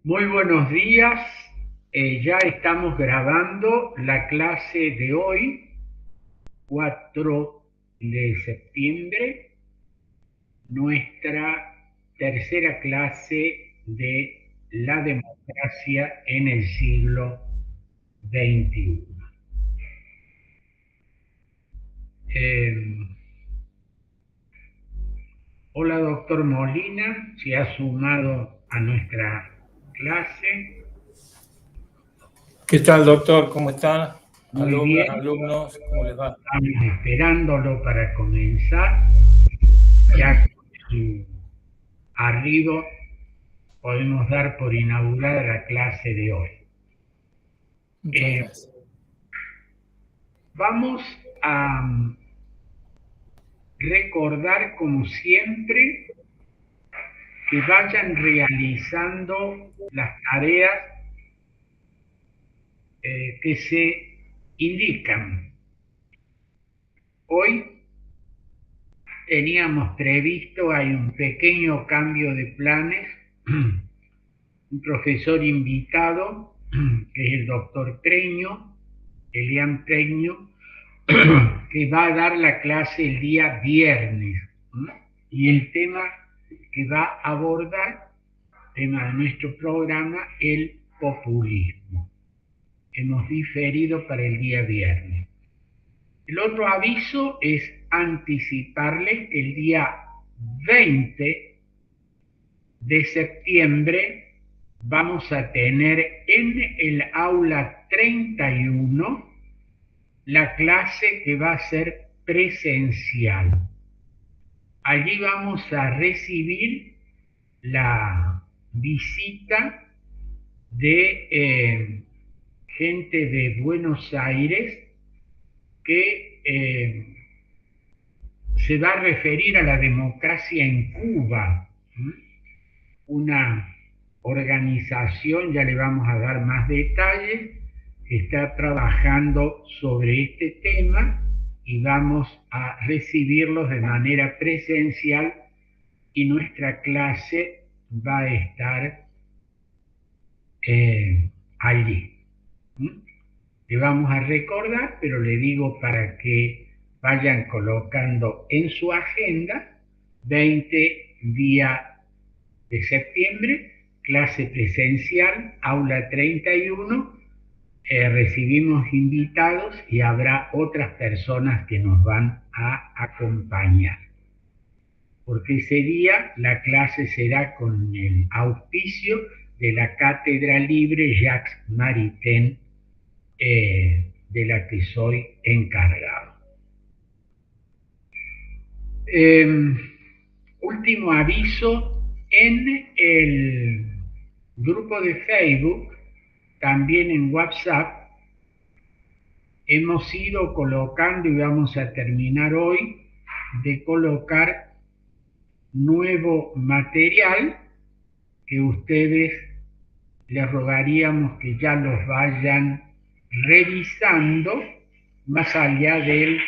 Muy buenos días. Ya estamos grabando la clase de hoy, 4 de septiembre, nuestra tercera clase de la democracia en el siglo XXI. Eh, Hola, doctor Molina, se ha sumado a nuestra clase. ¿Qué tal, doctor? ¿Cómo está? Muy Alumnas, bien, alumnos, ¿cómo les va? estamos esperándolo para comenzar. Ya con su arribo podemos dar por inaugurada la clase de hoy. Muchas Eh, gracias. Vamos a recordar, como siempre, que vayan realizando las tareas que se indican. Hoy teníamos previsto, hay un pequeño cambio de planes, un profesor invitado, que es el doctor Treño, Elian Treño, que va a dar la clase el día viernes. Y el tema que va a abordar, tema de nuestro programa, el populismo. Hemos diferido para el día viernes. El otro aviso es anticiparles que el día 20 de septiembre vamos a tener en el aula 31 la clase que va a ser presencial. Allí vamos a recibir la visita de gente de Buenos Aires que se va a referir a la democracia en Cuba. Una organización, ya le vamos a dar más detalles, que está trabajando sobre este tema y vamos a recibirlos de manera presencial y nuestra clase va a estar allí. Le vamos a recordar, pero le digo para que vayan colocando en su agenda 20 días de septiembre, clase presencial, aula 31. Recibimos invitados y habrá otras personas que nos van a acompañar. Porque ese día la clase será con el auspicio de la Cátedra Libre Jacques Maritain, de la que soy encargado. Último aviso, en el grupo de Facebook, también en WhatsApp, hemos ido colocando y vamos a terminar hoy de colocar nuevo material que ustedes les rogaríamos que ya los vayan revisando, más allá del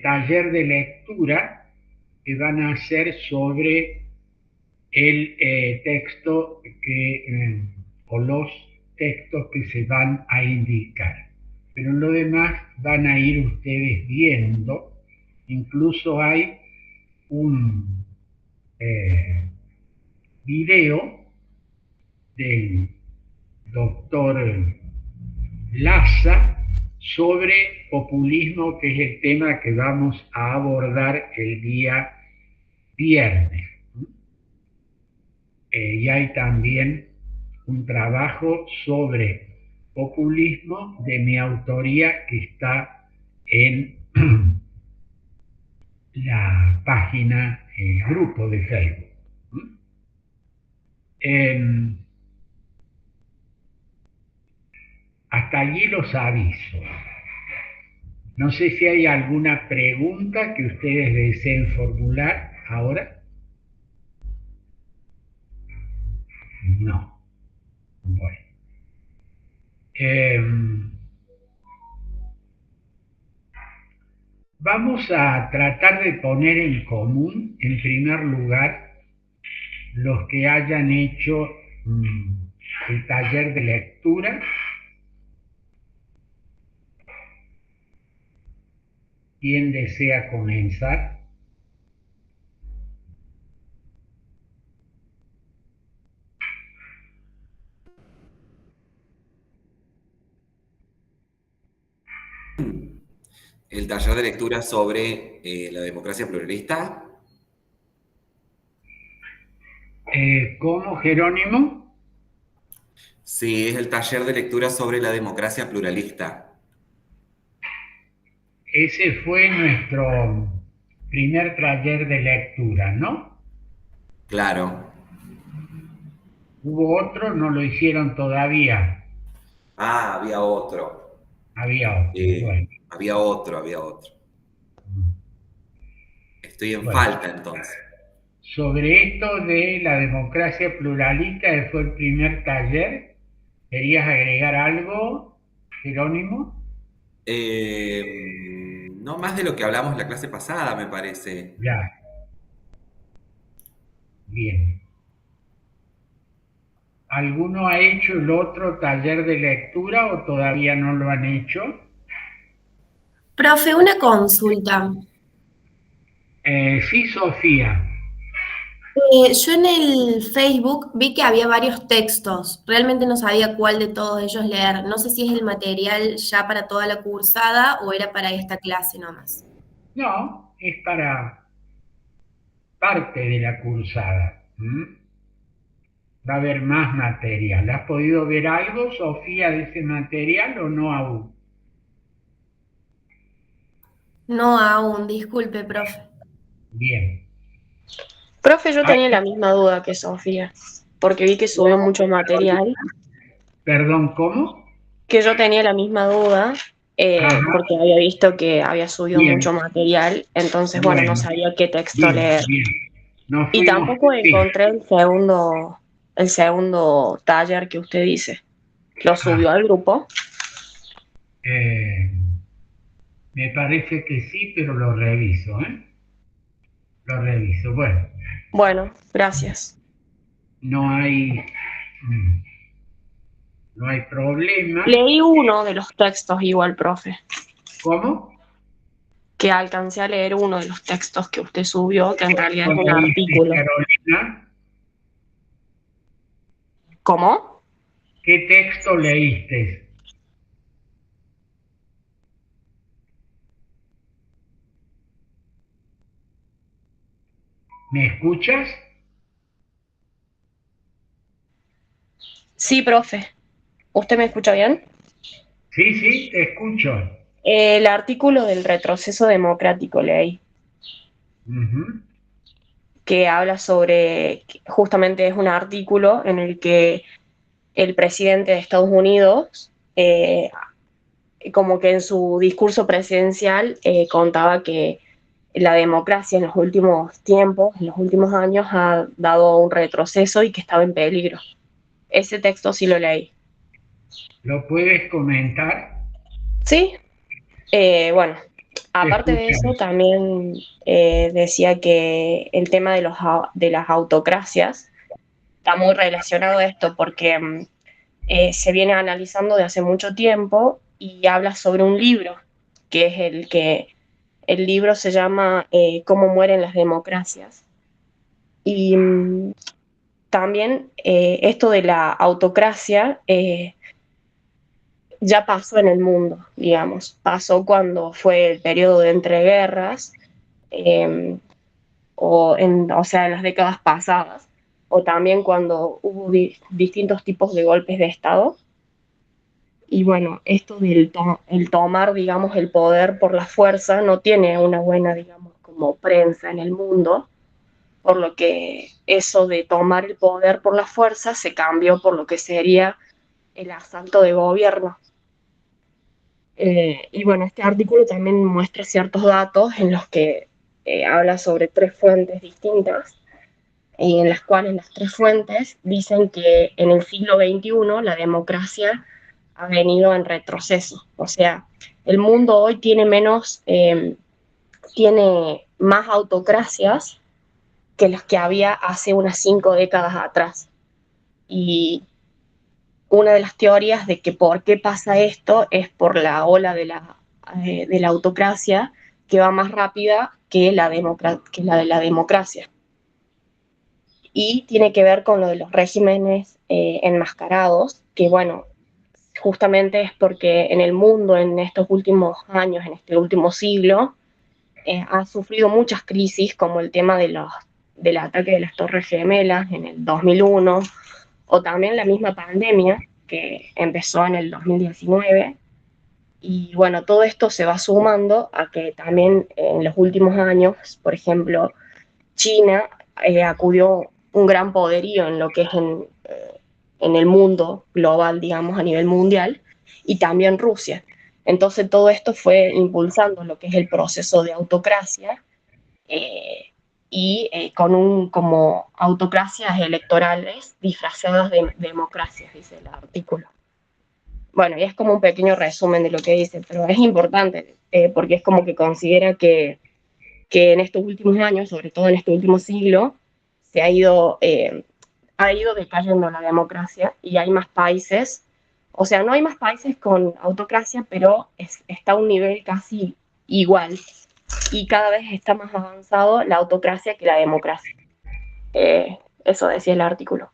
taller de lectura que van a hacer sobre el texto o los textos que se van a indicar. Pero en lo demás van a ir ustedes viendo, incluso hay un video del doctor Laza sobre populismo, que es el tema que vamos a abordar el día viernes. Y hay también un trabajo sobre populismo de mi autoría que está en la página, el grupo de Facebook. Hasta allí los avisos. No sé si hay alguna pregunta que ustedes deseen formular ahora. No. Bueno. Vamos a tratar de poner en común, en primer lugar, los que hayan hecho el taller de lectura. ¿Quién desea comenzar? El taller de lectura sobre la democracia pluralista. ¿Cómo, Jerónimo? Sí, es el taller de lectura sobre la democracia pluralista. Ese fue nuestro primer taller de lectura, ¿no? Claro. Hubo otro, no lo hicieron todavía. Ah, había otro. Había otro, bueno. Había otro. Estoy en Bueno, falta entonces. sobre esto de la democracia pluralista, que fue el primer taller, ¿querías agregar algo, Jerónimo? No más de lo que hablamos la clase pasada, me parece. Ya, bien. ¿Alguno ha hecho el otro taller de lectura o todavía no lo han hecho? Profe, una consulta. Sí, Sofía. Yo en el Facebook vi que había varios textos. Realmente no sabía cuál de todos ellos leer. No sé si es el material ya para toda la cursada o era para esta clase nomás. No, es para parte de la cursada. Va a haber más material. ¿Has podido ver algo, Sofía, de ese material o no aún? No aún, disculpe, profe. Bien. Profe, yo Ah, tenía la misma duda que Sofía, porque vi que subió mucho material, perdón, ¿cómo? que yo tenía la misma duda, Ajá, porque había visto que había subido mucho bien. material, entonces, bueno, no Bueno, sabía qué texto bien, leer. bien. Nos Y fuimos, tampoco sí. encontré el segundo taller que usted dice. ¿Lo Ah, subió al grupo? eh, me parece que sí, pero lo reviso, ¿eh? Lo reviso. Bueno, Bueno, gracias. no hay, mm, no hay problema. Leí uno de los textos igual, profe, ¿Cómo? que alcancé a leer uno de los textos que usted subió, que en realidad es ¿Cómo un leíste, artículo. Carolina? ¿Cómo? ¿Qué texto leíste? ¿Me escuchas? Sí, profe. ¿Usted me escucha bien? Sí, sí, te escucho. El artículo del retroceso democrático leí, Ujú. que habla sobre, justamente es un artículo en el que el presidente de Estados Unidos, como que en su discurso presidencial, contaba que la democracia en los últimos tiempos, en los últimos años, ha dado un retroceso y que estaba en peligro. Ese texto sí lo leí. ¿Lo puedes comentar? Sí, bueno, Te aparte de eso, escuchamos. también decía que el tema de, de las autocracias está muy relacionado a esto porque se viene analizando de hace mucho tiempo y habla sobre un libro, que es el libro se llama Cómo mueren las democracias. Y también esto de la autocracia ya pasó en el mundo, digamos. Pasó cuando fue el periodo de entreguerras, eh, o sea, en las décadas pasadas, o también cuando hubo distintos tipos de golpes de Estado. Y bueno, esto del el tomar, digamos, el poder por la fuerza no tiene una buena, digamos, como prensa en el mundo, por lo que eso de tomar el poder por la fuerza se cambió por lo que sería el asalto de gobierno. Y bueno, este artículo también muestra ciertos datos en los que habla sobre tres fuentes distintas, y en las cuales las tres fuentes dicen que en el siglo XXI la democracia ha venido en retroceso. O sea, el mundo hoy tiene tiene más autocracias que las que había hace unas 5 décadas atrás. Y una de las teorías de que por qué pasa esto es por la ola de la autocracia, que va más rápida que la de la democracia. Y tiene que ver con lo de los regímenes enmascarados, que bueno, justamente es porque en el mundo en estos últimos años, en este último siglo, ha sufrido muchas crisis, como el tema del ataque de las Torres Gemelas en el 2001, o también la misma pandemia que empezó en el 2019. Y bueno, todo esto se va sumando a que también en los últimos años, por ejemplo, China acudió un gran poderío en lo que es en el mundo global, digamos, a nivel mundial, y también Rusia. Entonces todo esto fue impulsando lo que es el proceso de autocracia con como autocracias electorales disfrazadas de democracias, dice el artículo. Bueno, y es como un pequeño resumen de lo que dice, pero es importante porque es como que considera que en estos últimos años, sobre todo en este último siglo, ha ido decayendo la democracia y hay más países, o sea, no hay más países con autocracia, pero está a un nivel casi igual y cada vez está más avanzado la autocracia que la democracia. Eso decía el artículo.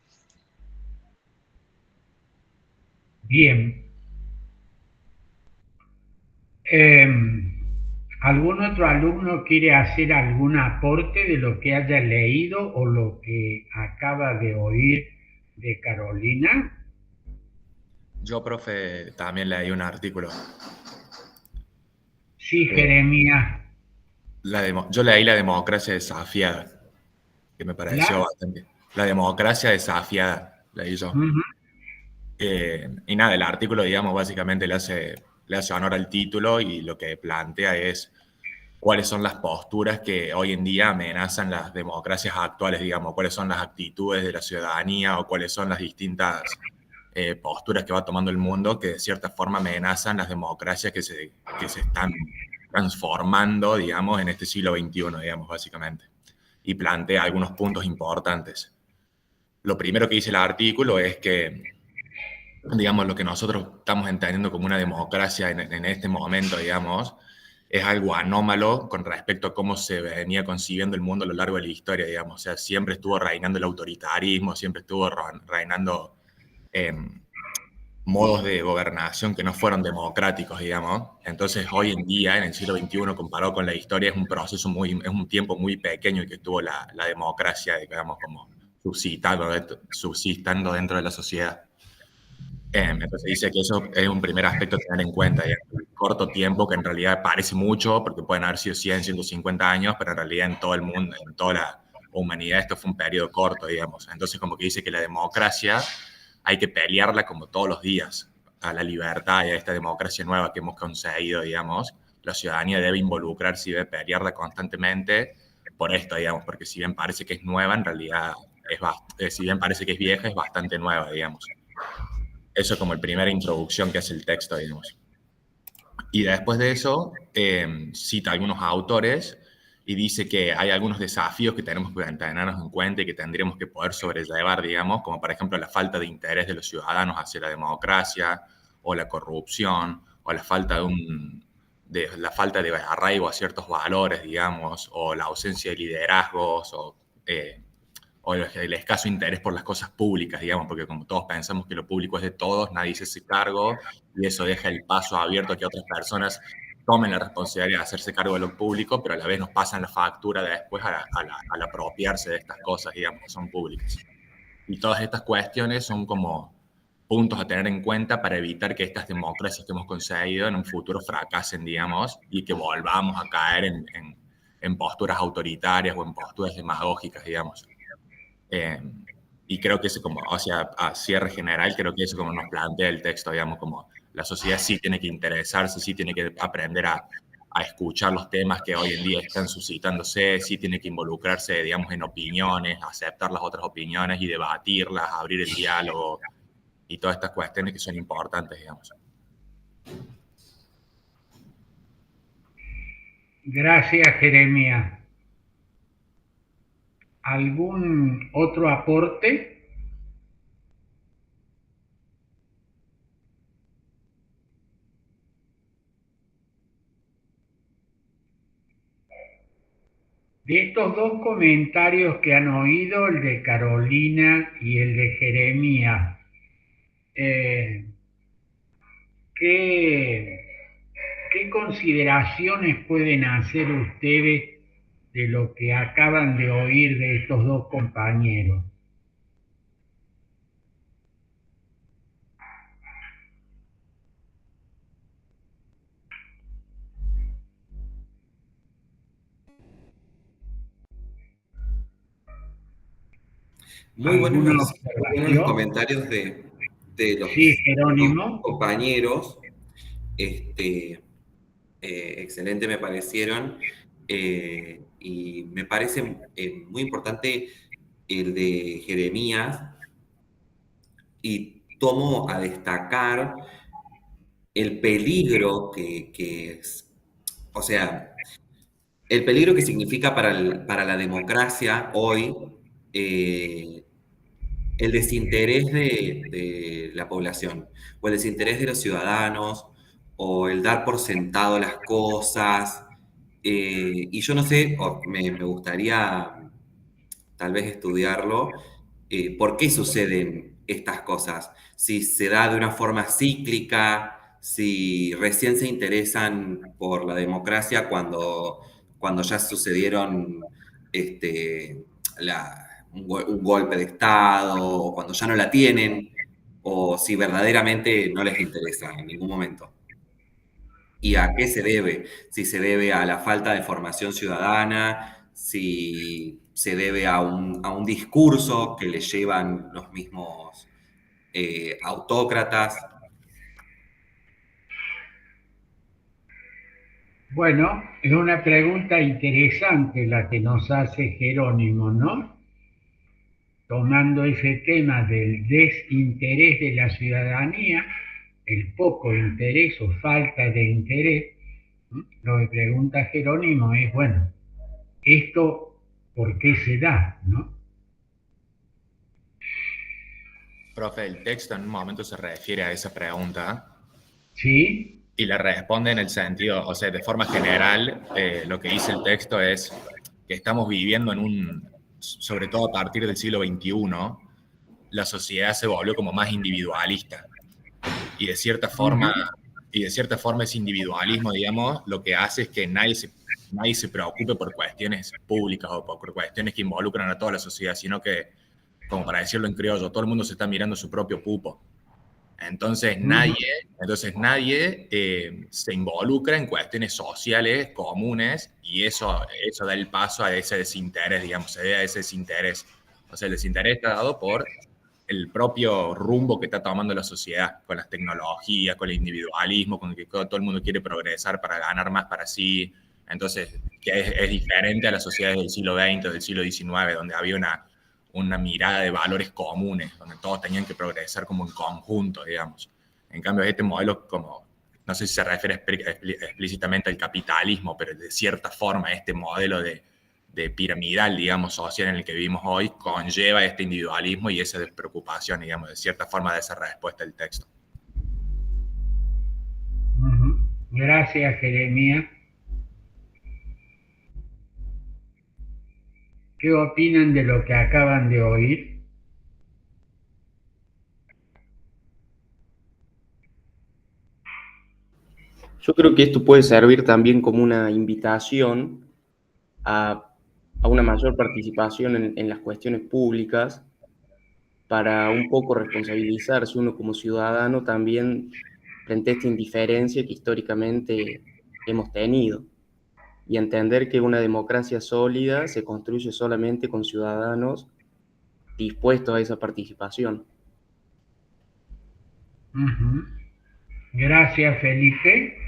Bien. ¿Algún otro alumno quiere hacer algún aporte de lo que haya leído o lo que acaba de oír de Carolina? Yo, profe, también leí un artículo. Sí, Jeremías. Yo leí La democracia desafiada, que me pareció bastante. La democracia desafiada, leí yo. Y nada, el artículo, digamos, básicamente le hace honor al título y lo que plantea es cuáles son las posturas que hoy en día amenazan las democracias actuales, digamos, cuáles son las actitudes de la ciudadanía o cuáles son las distintas posturas que va tomando el mundo que de cierta forma amenazan las democracias que se están transformando, digamos, en este siglo XXI, digamos, básicamente. Y plantea algunos puntos importantes. Lo primero que dice el artículo es que, digamos, lo que nosotros estamos entendiendo como una democracia en este momento, digamos, es algo anómalo con respecto a cómo se venía concibiendo el mundo a lo largo de la historia, digamos. O sea, siempre estuvo reinando el autoritarismo, siempre estuvo reinando modos de gobernación que no fueron democráticos, digamos. Entonces, hoy en día, en el siglo XXI, comparado con la historia, es un proceso es un tiempo muy pequeño en que estuvo la democracia, digamos, como subsistando dentro de la sociedad. Entonces dice que eso es un primer aspecto a tener en cuenta, el corto tiempo, que en realidad parece mucho, porque pueden haber sido 100, 150 años, pero en realidad en todo el mundo, en toda la humanidad, esto fue un periodo corto, digamos. Entonces como que dice que la democracia hay que pelearla como todos los días, a la libertad y a esta democracia nueva que hemos conseguido, digamos. La ciudadanía debe involucrarse y debe pelearla constantemente por esto, digamos, porque si bien parece que es nueva, en realidad, si bien parece que es vieja, es bastante nueva, digamos. Eso es como la primera introducción que hace el texto, digamos. Y después de eso, cita a algunos autores y dice que hay algunos desafíos que tenemos que tenernos en cuenta y que tendríamos que poder sobrellevar, digamos, como por ejemplo la falta de interés de los ciudadanos hacia la democracia, o la corrupción, o la falta de arraigo a ciertos valores, digamos, o la ausencia de liderazgos, o el escaso interés por las cosas públicas, digamos, porque como todos pensamos que lo público es de todos, nadie se hace cargo y eso deja el paso abierto a que otras personas tomen la responsabilidad de hacerse cargo de lo público, pero a la vez nos pasan la factura después al apropiarse de estas cosas, digamos, que son públicas. Y todas estas cuestiones son como puntos a tener en cuenta para evitar que estas democracias que hemos conseguido en un futuro fracasen, digamos, y que volvamos a caer en posturas autoritarias o en posturas demagógicas, digamos. Y creo que eso como, o sea, a cierre general, creo que eso como nos plantea el texto, digamos, como la sociedad sí tiene que interesarse, sí tiene que aprender a escuchar los temas que hoy en día están suscitándose, sí tiene que involucrarse, digamos, en opiniones, aceptar las otras opiniones y debatirlas, abrir el diálogo y todas estas cuestiones que son importantes, digamos. Gracias, Jeremías. ¿Algún otro aporte? De estos dos comentarios que han oído, el de Carolina y el de Jeremías, ¿qué, qué consideraciones pueden hacer ustedes de lo que acaban de oír de estos dos compañeros? Muy buenos ¿Alguna los observación? comentarios de Sí, los dos Jerónimo. compañeros. Excelente me parecieron. Y me parece muy importante el de Jeremías. Y tomo a destacar el peligro que es. O sea, el peligro que significa para la democracia hoy el desinterés de la población, o el desinterés de los ciudadanos, o el dar por sentado las cosas. Y yo no sé, me gustaría tal vez estudiarlo, por qué suceden estas cosas. Si se da de una forma cíclica, si recién se interesan por la democracia cuando ya sucedieron un golpe de Estado, o cuando ya no la tienen, o si verdaderamente no les interesa en ningún momento. ¿Y a qué se debe? Si se debe a la falta de formación ciudadana, si se debe a un discurso que le llevan los mismos autócratas. Bueno, es una pregunta interesante la que nos hace Jerónimo, ¿no? Tomando ese tema del desinterés de la ciudadanía, el poco interés o falta de interés, lo que pregunta Jerónimo es, bueno, ¿esto por qué se da, no? Profe, el texto en un momento se refiere a esa pregunta ¿Sí? y la responde en el sentido, o sea, de forma general, lo que dice el texto es que estamos viviendo sobre todo a partir del siglo XXI, la sociedad se volvió como más individualista y de cierta forma, ese individualismo, digamos, lo que hace es que nadie se preocupe por cuestiones públicas o por cuestiones que involucran a toda la sociedad, sino que, como para decirlo en criollo, todo el mundo se está mirando su propio pupo. Entonces nadie se involucra en cuestiones sociales comunes y eso da el paso a ese desinterés, digamos, se ve a ese desinterés. O sea, el desinterés está dado por el propio rumbo que está tomando la sociedad, con las tecnologías, con el individualismo, con que todo el mundo quiere progresar para ganar más para sí. Entonces, que es diferente a las sociedades del siglo XX, del siglo XIX, donde había una mirada de valores comunes, donde todos tenían que progresar como en conjunto, digamos. En cambio, este modelo, como, no sé si se refiere explícitamente al capitalismo, pero de cierta forma este modelo de piramidal, digamos, social en el que vivimos hoy, conlleva este individualismo y esa despreocupación, digamos, de cierta forma de esa respuesta del texto. Gracias, Jeremías. ¿Qué opinan de lo que acaban de oír? Yo creo que esto puede servir también como una invitación a una mayor participación en las cuestiones públicas para un poco responsabilizarse uno como ciudadano también frente a esta indiferencia que históricamente hemos tenido y entender que una democracia sólida se construye solamente con ciudadanos dispuestos a esa participación. Gracias, Felipe.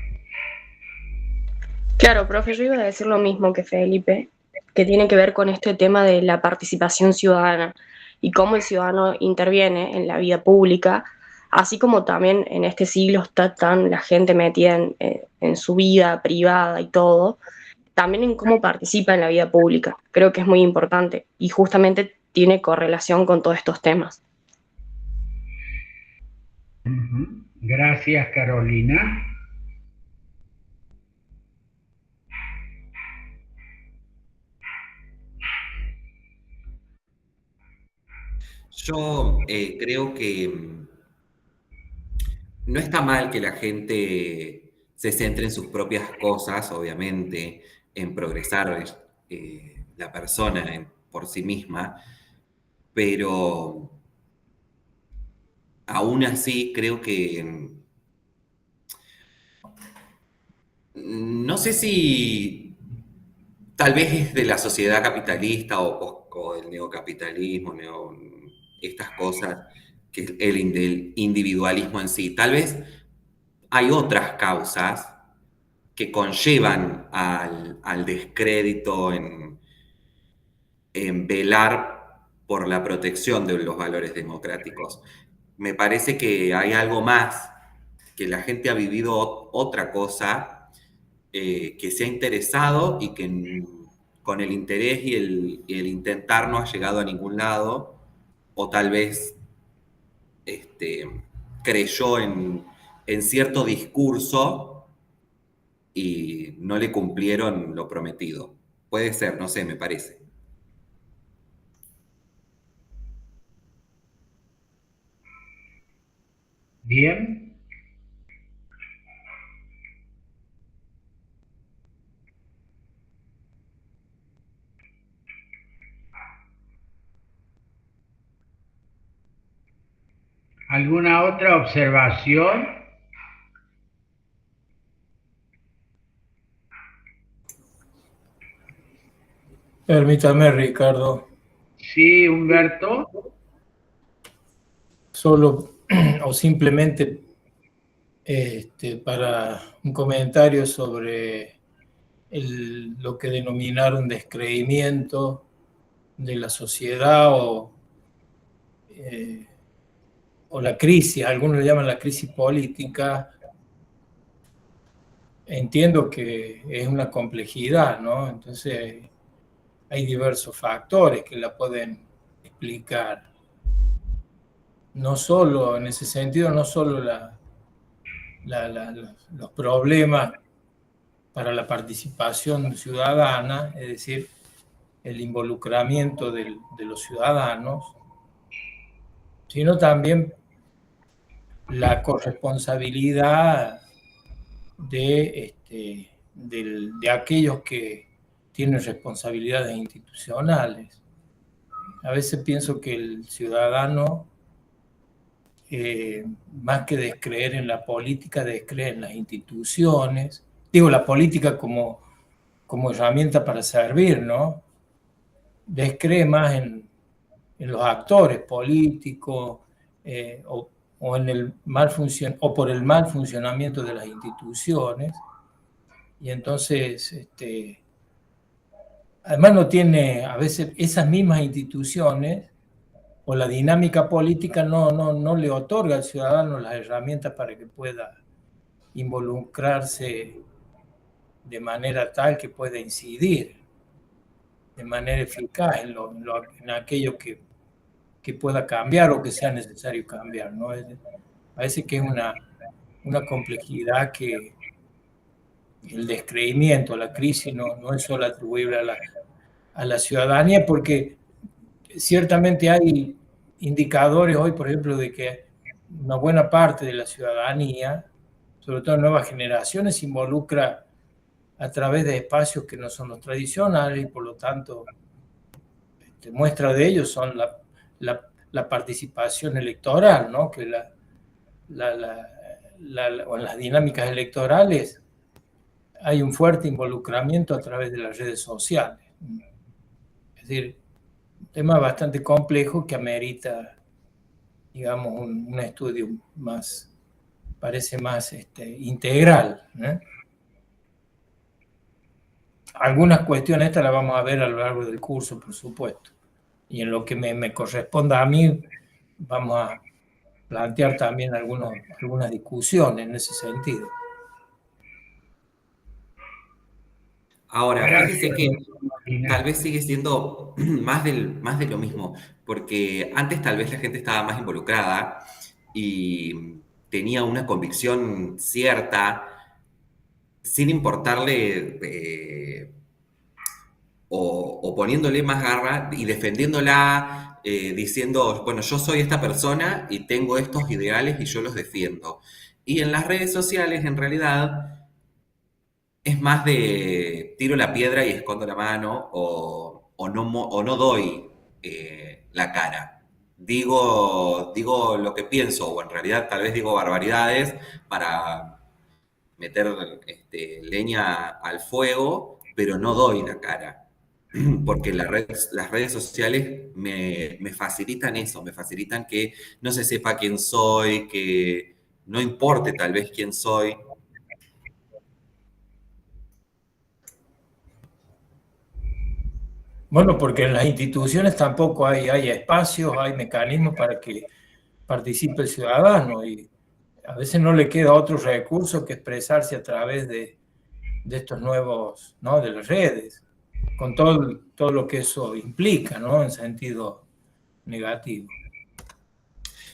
Claro, profe, yo iba a decir lo mismo que Felipe, que tiene que ver con este tema de la participación ciudadana y cómo el ciudadano interviene en la vida pública, así como también en este siglo está tan la gente metida en su vida privada y todo, también en cómo participa en la vida pública. Creo que es muy importante y justamente tiene correlación con todos estos temas. Gracias, Carolina. Yo creo que no está mal que la gente se centre en sus propias cosas, obviamente, en progresar la persona por sí misma, pero aún así creo que no sé si tal vez es de la sociedad capitalista o del neocapitalismo, estas cosas, que es el individualismo en sí. Tal vez hay otras causas que conllevan al descrédito en velar por la protección de los valores democráticos. Me parece que hay algo más, que la gente ha vivido otra cosa, que se ha interesado y que con el interés y el intentar no ha llegado a ningún lado, o tal vez creyó en cierto discurso y no le cumplieron lo prometido. Puede ser, no sé, me parece. Bien. ¿Alguna otra observación? Permítame, Ricardo, Sí, Humberto. solo o simplemente para un comentario sobre lo que denominaron descreimiento de la sociedad eh, o la crisis, algunos le llaman la crisis política. Entiendo que es una complejidad, ¿no? Entonces hay diversos factores que la pueden explicar. No solo, en ese sentido, no solo los problemas para la participación ciudadana, es decir, el involucramiento de los ciudadanos, sino también la corresponsabilidad de aquellos que tienen responsabilidades institucionales. A veces pienso que el ciudadano, más que descreer en la política, descree en las instituciones. Digo, la política como herramienta para servir, ¿no? Descree más en los actores políticos o en el o por el mal funcionamiento de las instituciones. Y entonces, además no tiene, a veces esas mismas instituciones o la dinámica política no le otorga al ciudadano las herramientas para que pueda involucrarse de manera tal que pueda incidir de manera eficaz en aquello que pueda cambiar o que sea necesario cambiar, ¿no? Parece que es una complejidad que el descreimiento, la crisis no es solo atribuible a la ciudadanía, porque ciertamente hay indicadores hoy, por ejemplo, de que una buena parte de la ciudadanía, sobre todo nuevas generaciones, se involucra a través de espacios que no son los tradicionales y por lo tanto muestra de ello son la participación electoral, ¿no? Que en las dinámicas electorales hay un fuerte involucramiento a través de las redes sociales. Es decir, un tema bastante complejo que amerita, digamos, un estudio más, parece más integral, ¿eh? Algunas cuestiones estas las vamos a ver a lo largo del curso, por supuesto. Y en lo que me corresponda a mí, vamos a plantear también algunas discusiones en ese sentido. Ahora, fíjese que tal vez sigue siendo más de lo mismo, porque antes tal vez la gente estaba más involucrada y tenía una convicción cierta, sin importarle o poniéndole más garra y defendiéndola diciendo, bueno, yo soy esta persona y tengo estos ideales y yo los defiendo. Y en las redes sociales, en realidad, es más de tiro la piedra y escondo la mano o no doy la cara. Digo lo que pienso, o en realidad tal vez digo barbaridades para meter leña al fuego, pero no doy la cara. Porque las redes sociales me facilitan eso, me facilitan que no se sepa quién soy, que no importe tal vez quién soy. Bueno, porque en las instituciones tampoco hay espacios, hay mecanismos para que participe el ciudadano y a veces no le queda otro recurso que expresarse a través de estos nuevos, ¿no? De las redes, con todo lo que eso implica, ¿no? En sentido negativo.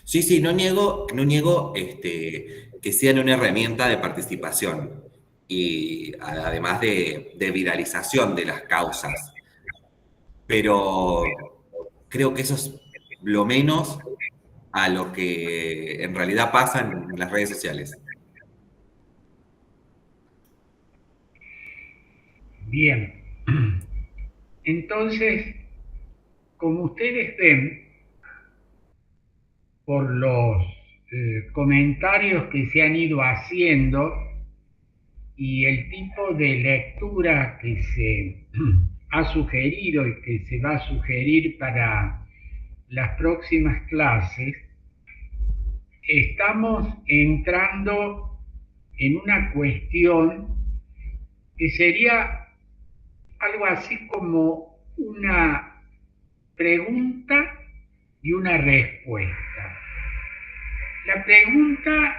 Sí, no niego que sean una herramienta de participación y además de viralización de las causas. Pero creo que eso es lo menos a lo que en realidad pasa en las redes sociales. Bien. Entonces, como ustedes ven, por los comentarios que se han ido haciendo y el tipo de lectura que se ha sugerido y que se va a sugerir para las próximas clases, estamos entrando en una cuestión que sería algo así como una pregunta y una respuesta. La pregunta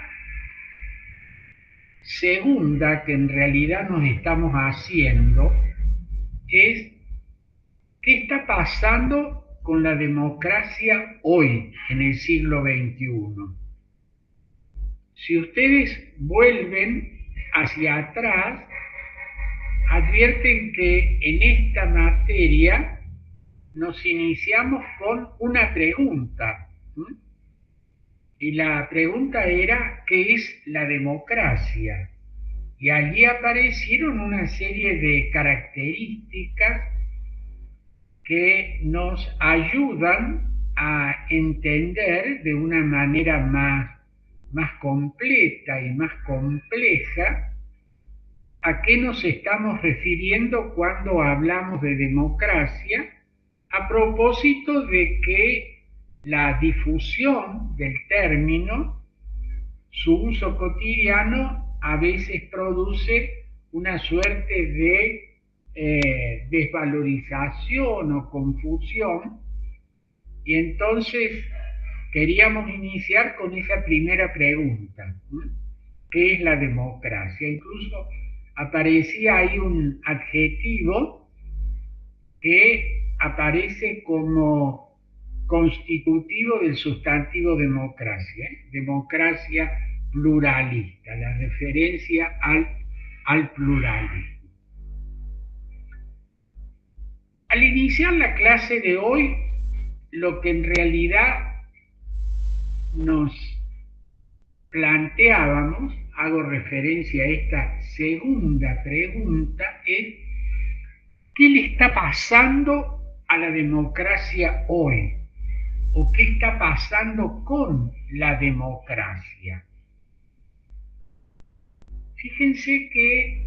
segunda que en realidad nos estamos haciendo es: ¿qué está pasando con la democracia hoy, en el siglo XXI? Si ustedes vuelven hacia atrás, advierten que en esta materia nos iniciamos con una pregunta. Y la pregunta era: ¿qué es la democracia? Y allí aparecieron una serie de características que nos ayudan a entender de una manera más completa y más compleja a qué nos estamos refiriendo cuando hablamos de democracia, a propósito de que la difusión del término, su uso cotidiano, a veces produce una suerte de desvalorización o confusión, y entonces queríamos iniciar con esa primera pregunta: ¿qué es la democracia? Incluso aparecía ahí un adjetivo que aparece como constitutivo del sustantivo democracia, democracia pluralista, la referencia al pluralismo. Al iniciar la clase de hoy, lo que en realidad nos planteábamos, hago referencia a esta segunda pregunta, es: ¿qué le está pasando a la democracia hoy? ¿O qué está pasando con la democracia? Fíjense que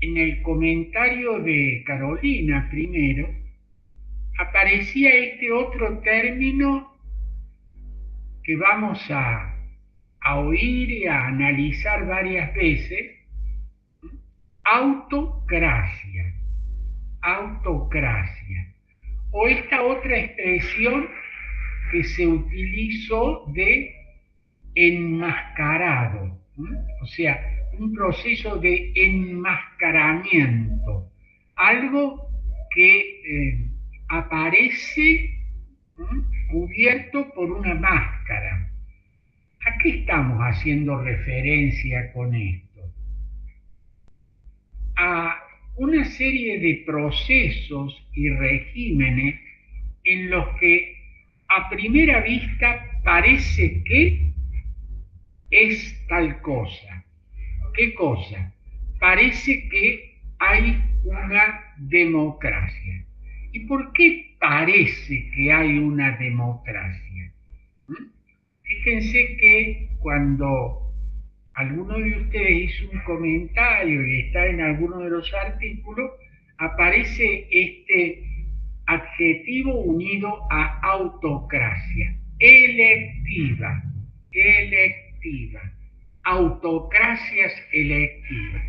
en el comentario de Carolina primero aparecía este otro término que vamos a oír y a analizar varias veces: autocracia. Autocracia. O esta otra expresión que se utilizó de enmascarado, o sea, un proceso de enmascaramiento, algo que aparece cubierto por una máscara. ¿A qué estamos haciendo referencia con esto? A una serie de procesos y regímenes en los que a primera vista parece que es tal cosa. ¿Qué cosa? Parece que hay una democracia. ¿Y por qué parece que hay una democracia? Fíjense que cuando alguno de ustedes hizo un comentario y está en alguno de los artículos, aparece este adjetivo unido a autocracia, electiva, autocracias electivas.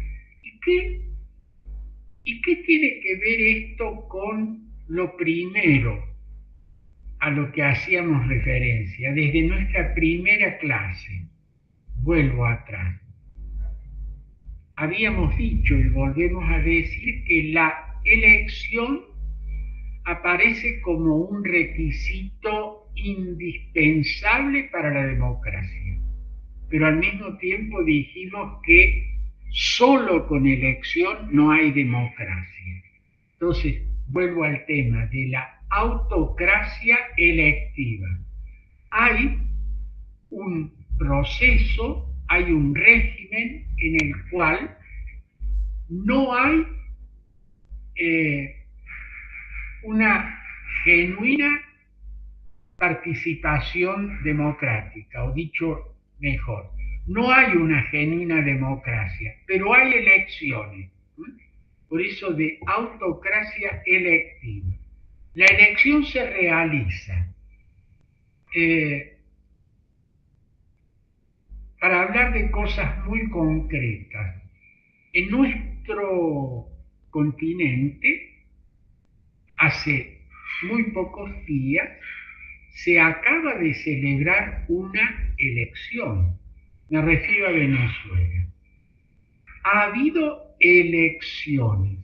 ¿Y qué tiene que ver esto con lo primero a lo que hacíamos referencia desde nuestra primera clase? Vuelvo atrás. Habíamos dicho y volvemos a decir que la elección aparece como un requisito indispensable para la democracia, pero al mismo tiempo dijimos que solo con elección no hay democracia. Entonces, vuelvo al tema de la autocracia electiva. Hay un proceso, hay un régimen en el cual no hay una genuina participación democrática, o dicho mejor, no hay una genuina democracia, pero hay elecciones. Por eso de autocracia electiva. La elección se realiza. Para hablar de cosas muy concretas, en nuestro continente, hace muy pocos días, se acaba de celebrar una elección. Me refiero a Venezuela. ¿Ha habido elecciones?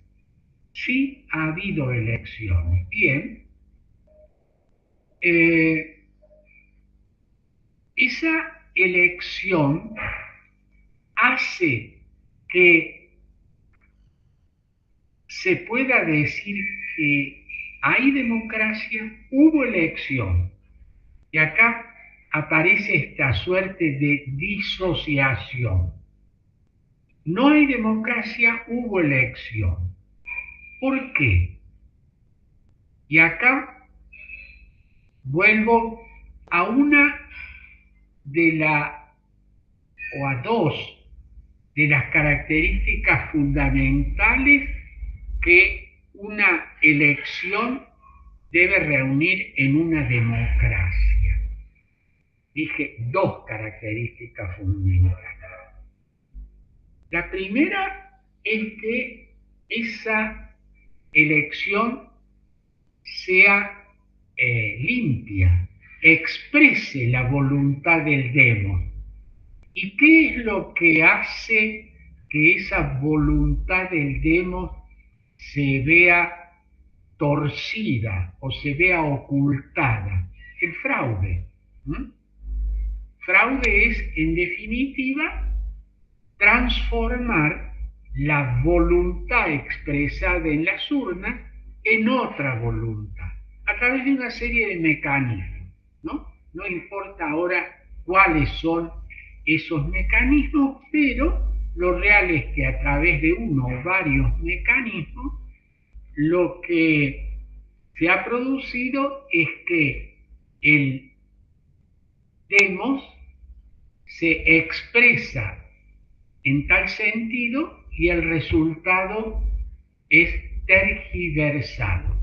Sí, ha habido elecciones. Bien. Esa elección hace que se pueda decir que hay democracia, hubo elección. Y acá aparece esta suerte de disociación. No hay democracia, hubo elección. ¿Por qué? Y acá vuelvo a una o a dos de las características fundamentales que una elección debe reunir en una democracia. Dije dos características fundamentales. La primera es que esa elección sea limpia, exprese la voluntad del demos. ¿Y qué es lo que hace que esa voluntad del demos se vea torcida o se vea ocultada? El fraude. Fraude es, en definitiva, transformar la voluntad expresada en las urnas en otra voluntad, a través de una serie de mecanismos, ¿no? No importa ahora cuáles son esos mecanismos, pero lo real es que a través de uno o varios mecanismos, lo que se ha producido es que el demos se expresa en tal sentido y el resultado es tergiversado.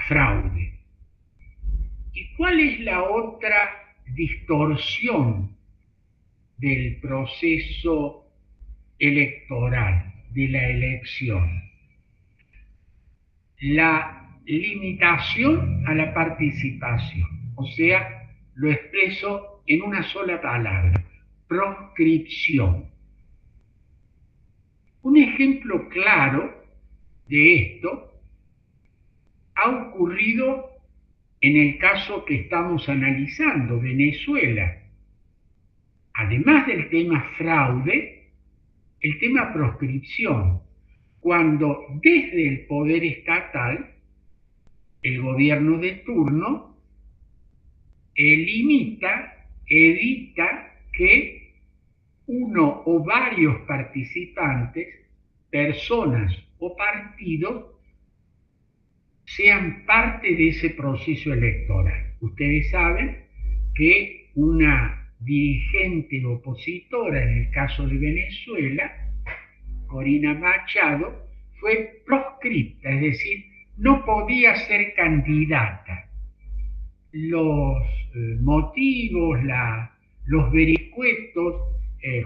Fraude. ¿Y cuál es la otra distorsión del proceso electoral, de la elección? La limitación a la participación, o sea, lo expreso en una sola palabra: proscripción. Un ejemplo claro de esto ha ocurrido en el caso que estamos analizando, Venezuela. además del tema fraude, el tema proscripción, cuando desde el poder estatal, el gobierno de turno limita, evita que uno o varios participantes, personas o partidos, sean parte de ese proceso electoral. Ustedes saben que una dirigente opositora, en el caso de Venezuela, Corina Machado, fue proscripta, es decir, no podía ser candidata. Los motivos, los vericuetos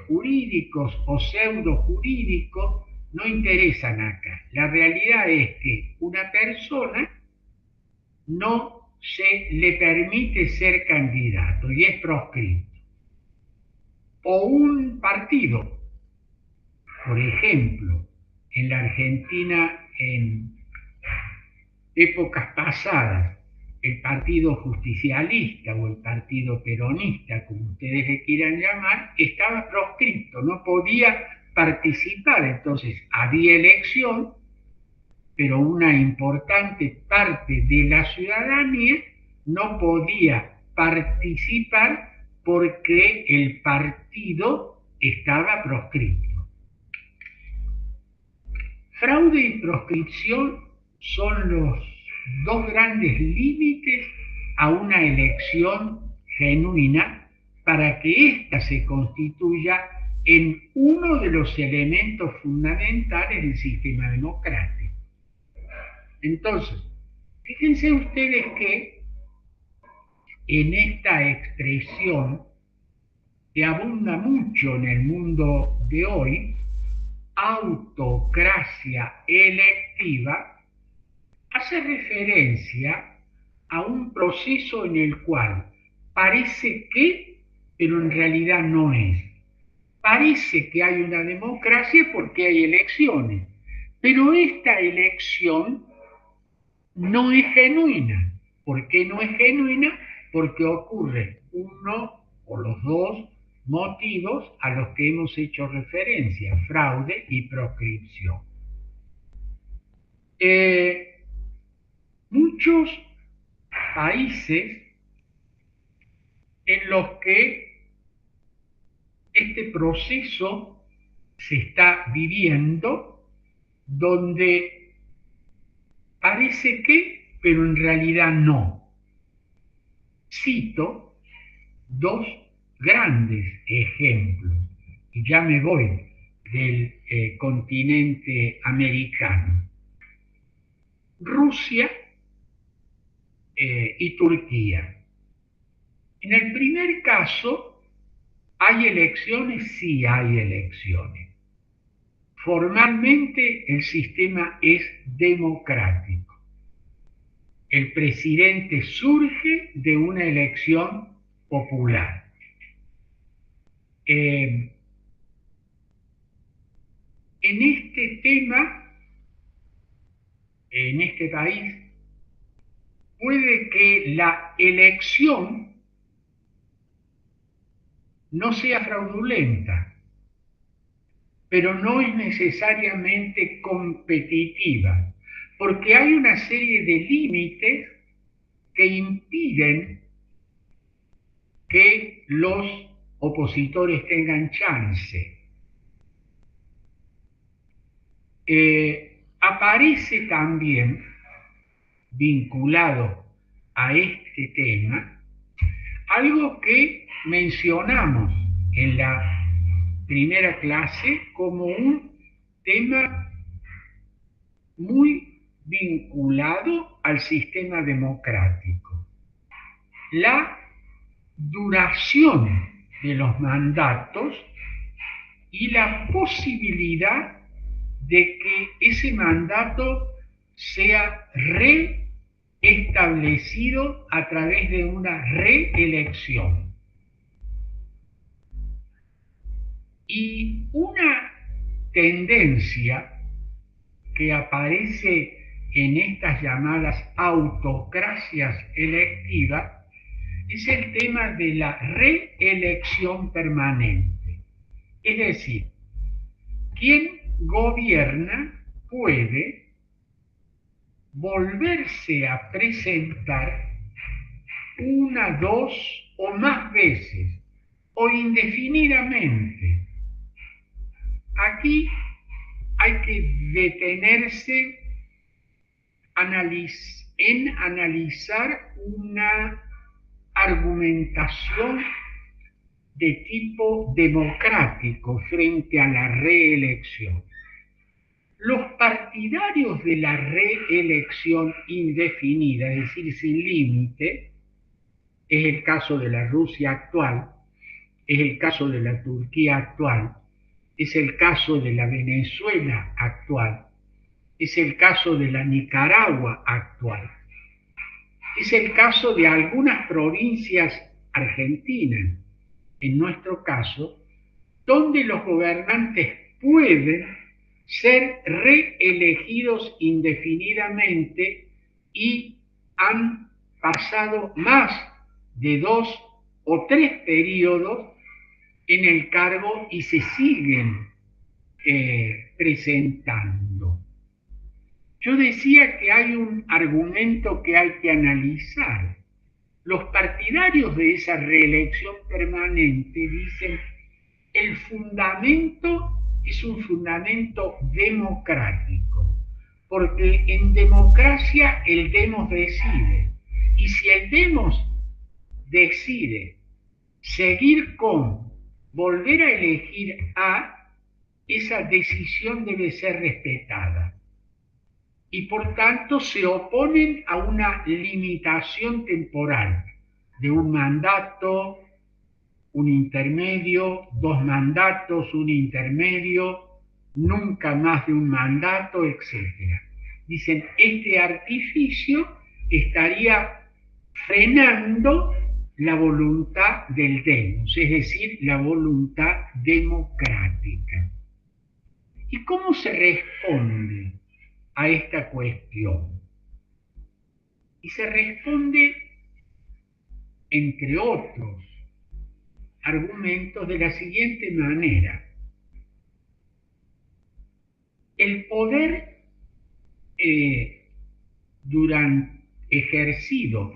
jurídicos o pseudo jurídicos no interesan acá. La realidad es que una persona no se le permite ser candidato y es proscripto. O un partido, por ejemplo, en la Argentina en épocas pasadas, el Partido Justicialista o el Partido Peronista, como ustedes le quieran llamar, estaba proscripto, no podía participar. Entonces había elección, pero una importante parte de la ciudadanía no podía participar porque el partido estaba proscripto. Fraude y proscripción son los dos grandes límites a una elección genuina para que ésta se constituya en uno de los elementos fundamentales del sistema democrático. Entonces, fíjense ustedes que en esta expresión que abunda mucho en el mundo de hoy, autocracia electiva, hace referencia a un proceso en el cual parece que, pero en realidad no es. Parece que hay una democracia porque hay elecciones, pero esta elección no es genuina. ¿Por qué no es genuina? Porque ocurre uno o los dos motivos a los que hemos hecho referencia: fraude y proscripción. Muchos países en los que este proceso se está viviendo, donde parece que, pero en realidad no. Cito dos grandes ejemplos, y ya me voy del continente americano: Rusia y Turquía. En el primer caso, ¿hay elecciones? Sí, hay elecciones. Formalmente el sistema es democrático. El presidente surge de una elección popular. En este tema, en este país, puede que la elección no sea fraudulenta, pero no es necesariamente competitiva, porque hay una serie de límites que impiden que los opositores tengan chance. Aparece también, vinculado a este tema, algo que mencionamos en la primera clase como un tema muy vinculado al sistema democrático: la duración de los mandatos y la posibilidad de que ese mandato sea reestablecido a través de una reelección. Y una tendencia que aparece en estas llamadas autocracias electivas es el tema de la reelección permanente. Es decir, quien gobierna puede volverse a presentar una, dos o más veces, o indefinidamente. Aquí hay que detenerse en analizar una argumentación de tipo democrático frente a la reelección. Los partidarios de la reelección indefinida, es decir, sin límite, es el caso de la Rusia actual, es el caso de la Turquía actual, es el caso de la Venezuela actual, es el caso de la Nicaragua actual, es el caso de algunas provincias argentinas, en nuestro caso, donde los gobernantes pueden ser reelegidos indefinidamente y han pasado más de 2 o 3 periodos en el cargo y se siguen presentando. Yo decía que hay un argumento que hay que analizar. Los partidarios de esa reelección permanente dicen el fundamento es un fundamento democrático, porque en democracia el demos decide, y si el demos decide seguir con, volver a elegir a, esa decisión debe ser respetada. Y por tanto se oponen a una limitación temporal de un mandato, un intermedio, 2 mandatos, un intermedio, nunca más de un mandato, etc. Dicen, este artificio estaría frenando la voluntad del demos, es decir, la voluntad democrática. ¿Y cómo se responde a esta cuestión? Y se responde, entre otros argumentos, de la siguiente manera. El poder ejercido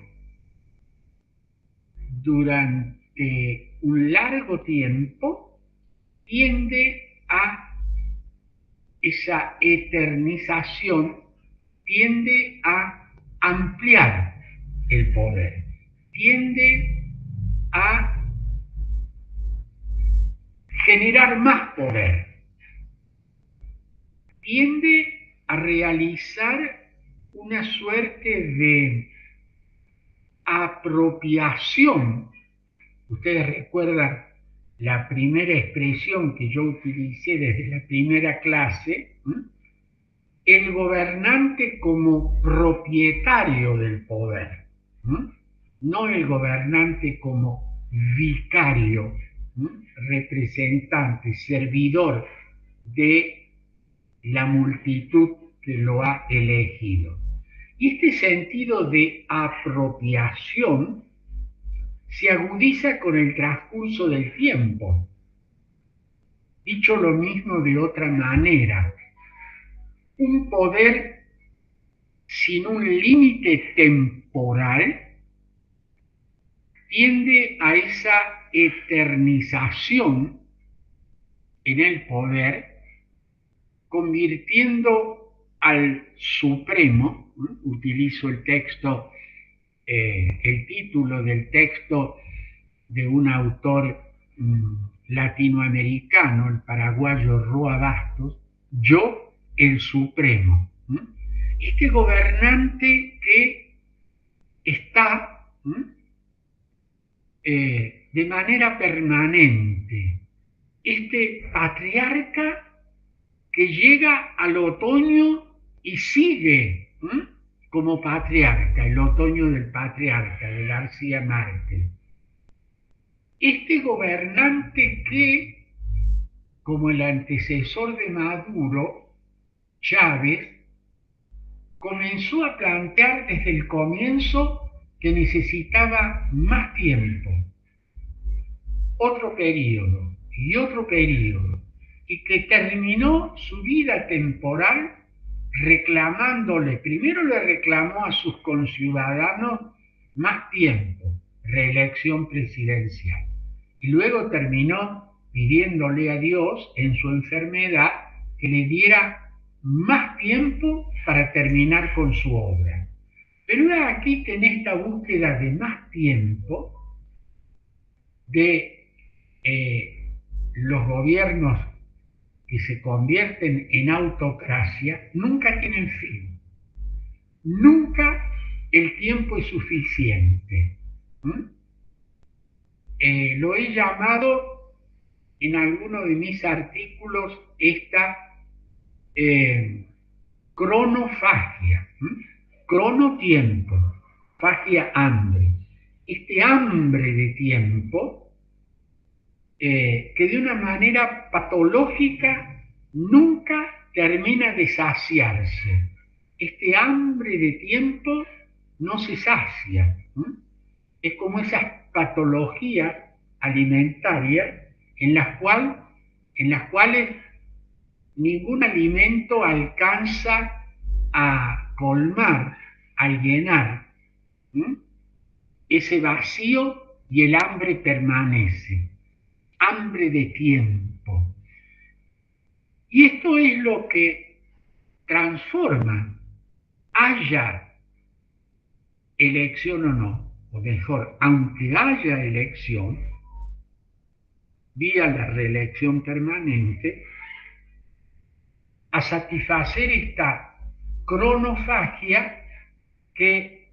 durante un largo tiempo tiende a esa eternización, tiende a ampliar el poder, tiende a generar más poder, tiende a realizar una suerte de apropiación. Ustedes recuerdan la primera expresión que yo utilicé desde la primera clase, el gobernante como propietario del poder, no el gobernante como vicario, representante, servidor de la multitud que lo ha elegido. Y este sentido de apropiación se agudiza con el transcurso del tiempo. Dicho lo mismo de otra manera, un poder sin un límite temporal tiende a esa eternización en el poder, convirtiendo al Supremo, utilizo el texto, el título del texto de un autor latinoamericano, el paraguayo Roa Bastos, yo el Supremo. Este gobernante que está de manera permanente, este patriarca que llega al otoño y sigue como patriarca, el otoño del patriarca de García Márquez. Este gobernante que, como el antecesor de Maduro, Chávez, comenzó a plantear desde el comienzo que necesitaba más tiempo, otro periodo y otro periodo, y que terminó su vida temporal reclamándole, primero le reclamó a sus conciudadanos más tiempo, reelección presidencial, y luego terminó pidiéndole a Dios en su enfermedad que le diera más tiempo para terminar con su obra. Pero aquí que en esta búsqueda de más tiempo de los gobiernos que se convierten en autocracia nunca tienen fin. Nunca el tiempo es suficiente. Lo he llamado en alguno de mis artículos esta cronofagia. Cronotiempo, fagia hambre. Este hambre de tiempo que de una manera patológica nunca termina de saciarse. Este hambre de tiempo no se sacia. Es como esas patologías alimentarias en las cuales ningún alimento alcanza a colmar, a llenar ese vacío, y el hambre permanece. Hambre de tiempo. Y esto es lo que transforma, haya elección o no, o mejor, aunque haya elección, vía la reelección permanente, a satisfacer esta cronofagia que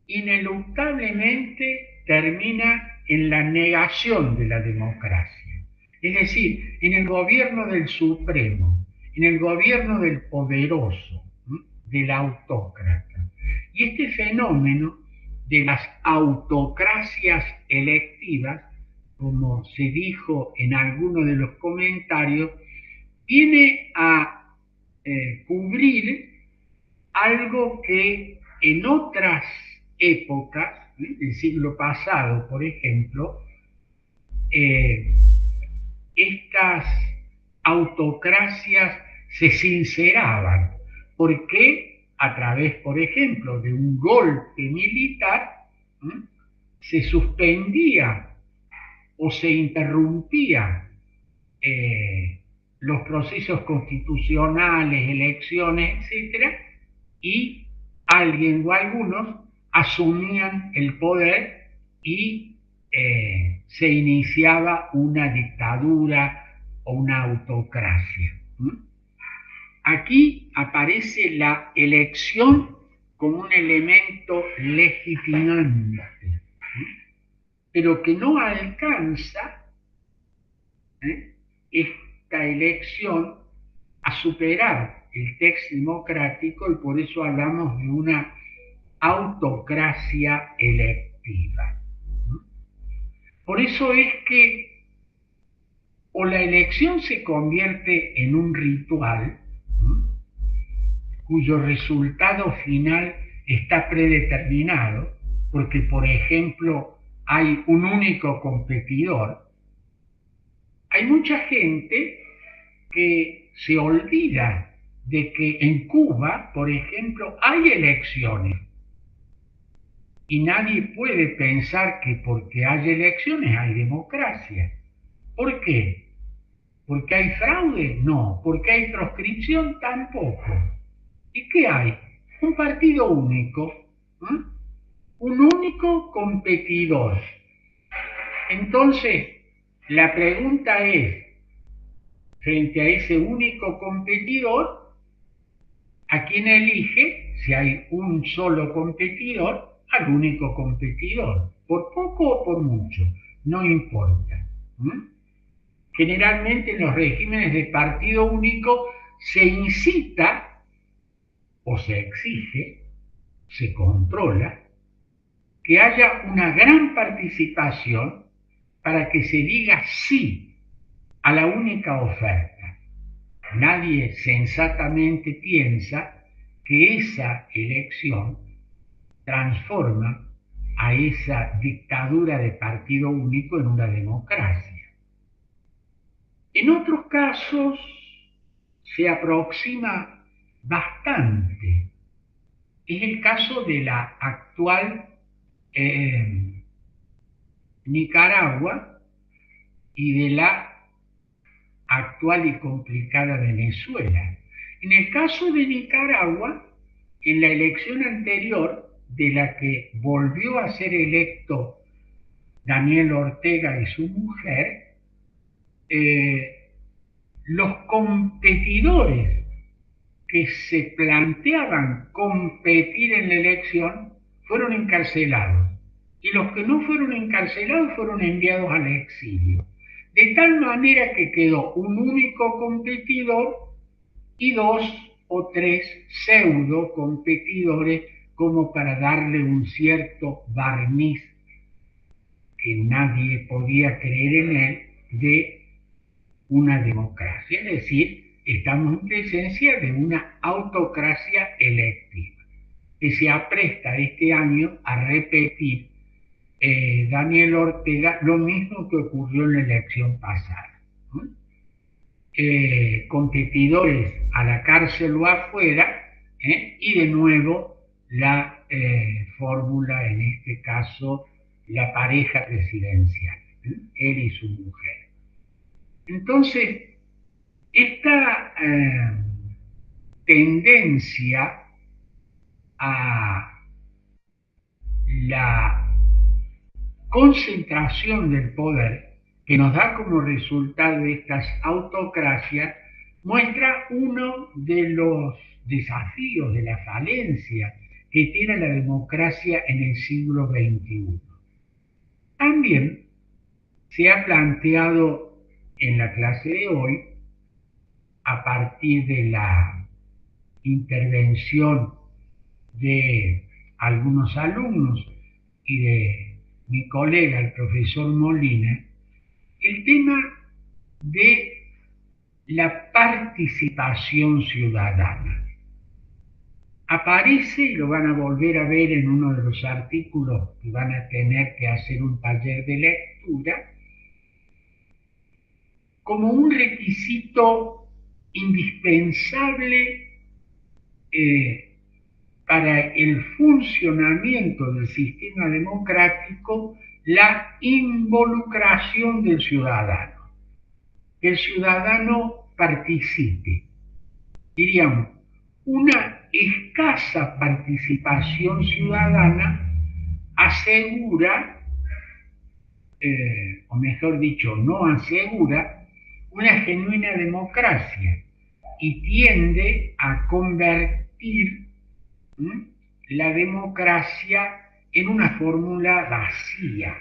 ineluctablemente termina en la negación de la democracia. Es decir, en el gobierno del supremo, en el gobierno del poderoso, del autócrata. Y este fenómeno de las autocracias electivas, como se dijo en alguno de los comentarios, viene a cubrir algo que en otras épocas, del siglo pasado, por ejemplo, estas autocracias se sinceraban. ¿Por qué? A través, por ejemplo, de un golpe militar, se suspendía o se interrumpía los procesos constitucionales, elecciones, etc., y alguien o algunos asumían el poder y se iniciaba una dictadura o una autocracia. Aquí aparece la elección como un elemento legitimante, pero que no alcanza esta elección a superar el texto democrático, y por eso hablamos de una autocracia electiva. Por eso es que o la elección se convierte en un ritual cuyo resultado final está predeterminado, porque por ejemplo hay un único competidor. Hay mucha gente que se olvida de que en Cuba, por ejemplo, hay elecciones. Y nadie puede pensar que porque hay elecciones hay democracia. ¿Por qué? ¿Porque hay fraude? No. ¿Porque hay proscripción? Tampoco. ¿Y qué hay? Un partido único. Un único competidor. Entonces, la pregunta es, frente a ese único competidor, ¿a quién elige? Si hay un solo competidor, al único competidor, por poco o por mucho, no importa. Generalmente en los regímenes de partido único se incita o se exige, se controla, que haya una gran participación para que se diga sí a la única oferta. Nadie sensatamente piensa que esa elección transforma a esa dictadura de partido único en una democracia. En otros casos se aproxima bastante. Es el caso de la actual Nicaragua y de la actual y complicada Venezuela. En el caso de Nicaragua, en la elección anterior, de la que volvió a ser electo Daniel Ortega y su mujer, los competidores que se planteaban competir en la elección fueron encarcelados, y los que no fueron encarcelados fueron enviados al exilio, de tal manera que quedó un único competidor y 2 o 3 pseudo competidores, como para darle un cierto barniz que nadie podía creer en él, de una democracia. Es decir, estamos en presencia de una autocracia electiva, que se apresta este año a repetir Daniel Ortega lo mismo que ocurrió en la elección pasada, ¿no? Competidores a la cárcel o afuera, y de nuevo la fórmula, en este caso, la pareja presidencial, él y su mujer. Entonces, esta tendencia a la concentración del poder que nos da como resultado de estas autocracias muestra uno de los desafíos, de la falencia que tiene la democracia en el siglo XXI. También se ha planteado en la clase de hoy, a partir de la intervención de algunos alumnos y de mi colega, el profesor Molina, el tema de la participación ciudadana. Aparece, y lo van a volver a ver en uno de los artículos que van a tener que hacer un taller de lectura, como un requisito indispensable para el funcionamiento del sistema democrático, la involucración del ciudadano, que el ciudadano participe. Diríamos, una escasa participación ciudadana asegura, o mejor dicho, no asegura, una genuina democracia, y tiende a convertir la democracia en una fórmula vacía,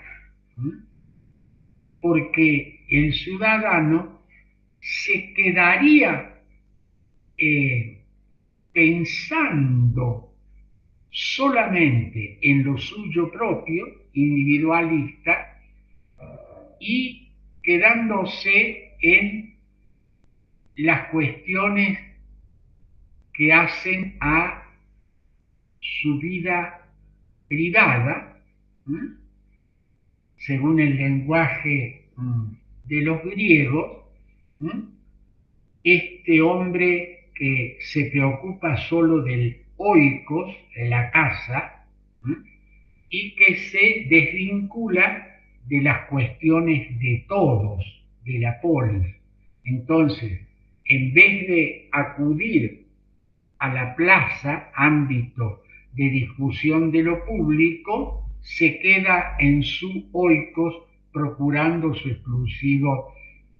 porque el ciudadano se quedaría pensando solamente en lo suyo propio, individualista, y quedándose en las cuestiones que hacen a su vida privada, según el lenguaje de los griegos, este hombre que se preocupa solo del oikos, de la casa, y que se desvincula de las cuestiones de todos, de la polis. Entonces, en vez de acudir a la plaza, ámbito de discusión de lo público, se queda en su oikos procurando su exclusivo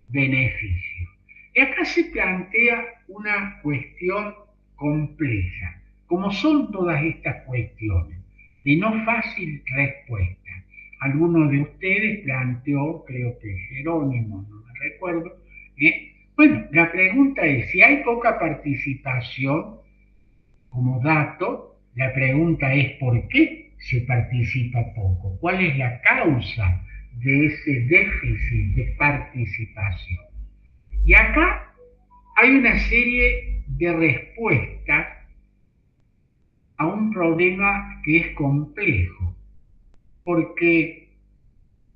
beneficio. Y acá se plantea una cuestión compleja, como son todas estas cuestiones, de no fácil respuesta. Alguno de ustedes planteó, creo que Jerónimo, no me recuerdo, bueno, la pregunta es, si hay poca participación como dato, la pregunta es ¿por qué se participa poco? ¿Cuál es la causa de ese déficit de participación? Y acá hay una serie de respuestas a un problema que es complejo. porque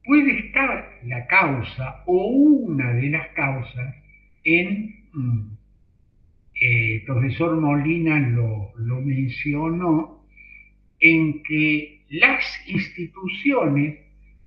puede estar la causa o una de las causas en, el profesor Molina lo mencionó, en que las instituciones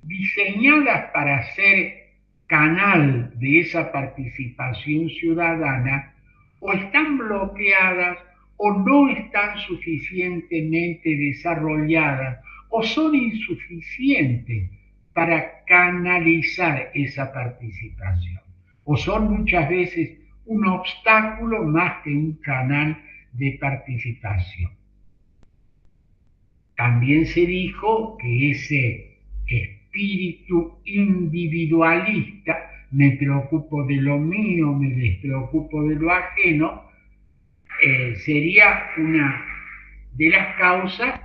diseñadas para ser canal de esa participación ciudadana o están bloqueadas o no están suficientemente desarrolladas o son insuficientes para canalizar esa participación, o son muchas veces un obstáculo más que un canal de participación. También se dijo que ese espíritu individualista, me preocupo de lo mío, me despreocupo de lo ajeno, sería una de las causas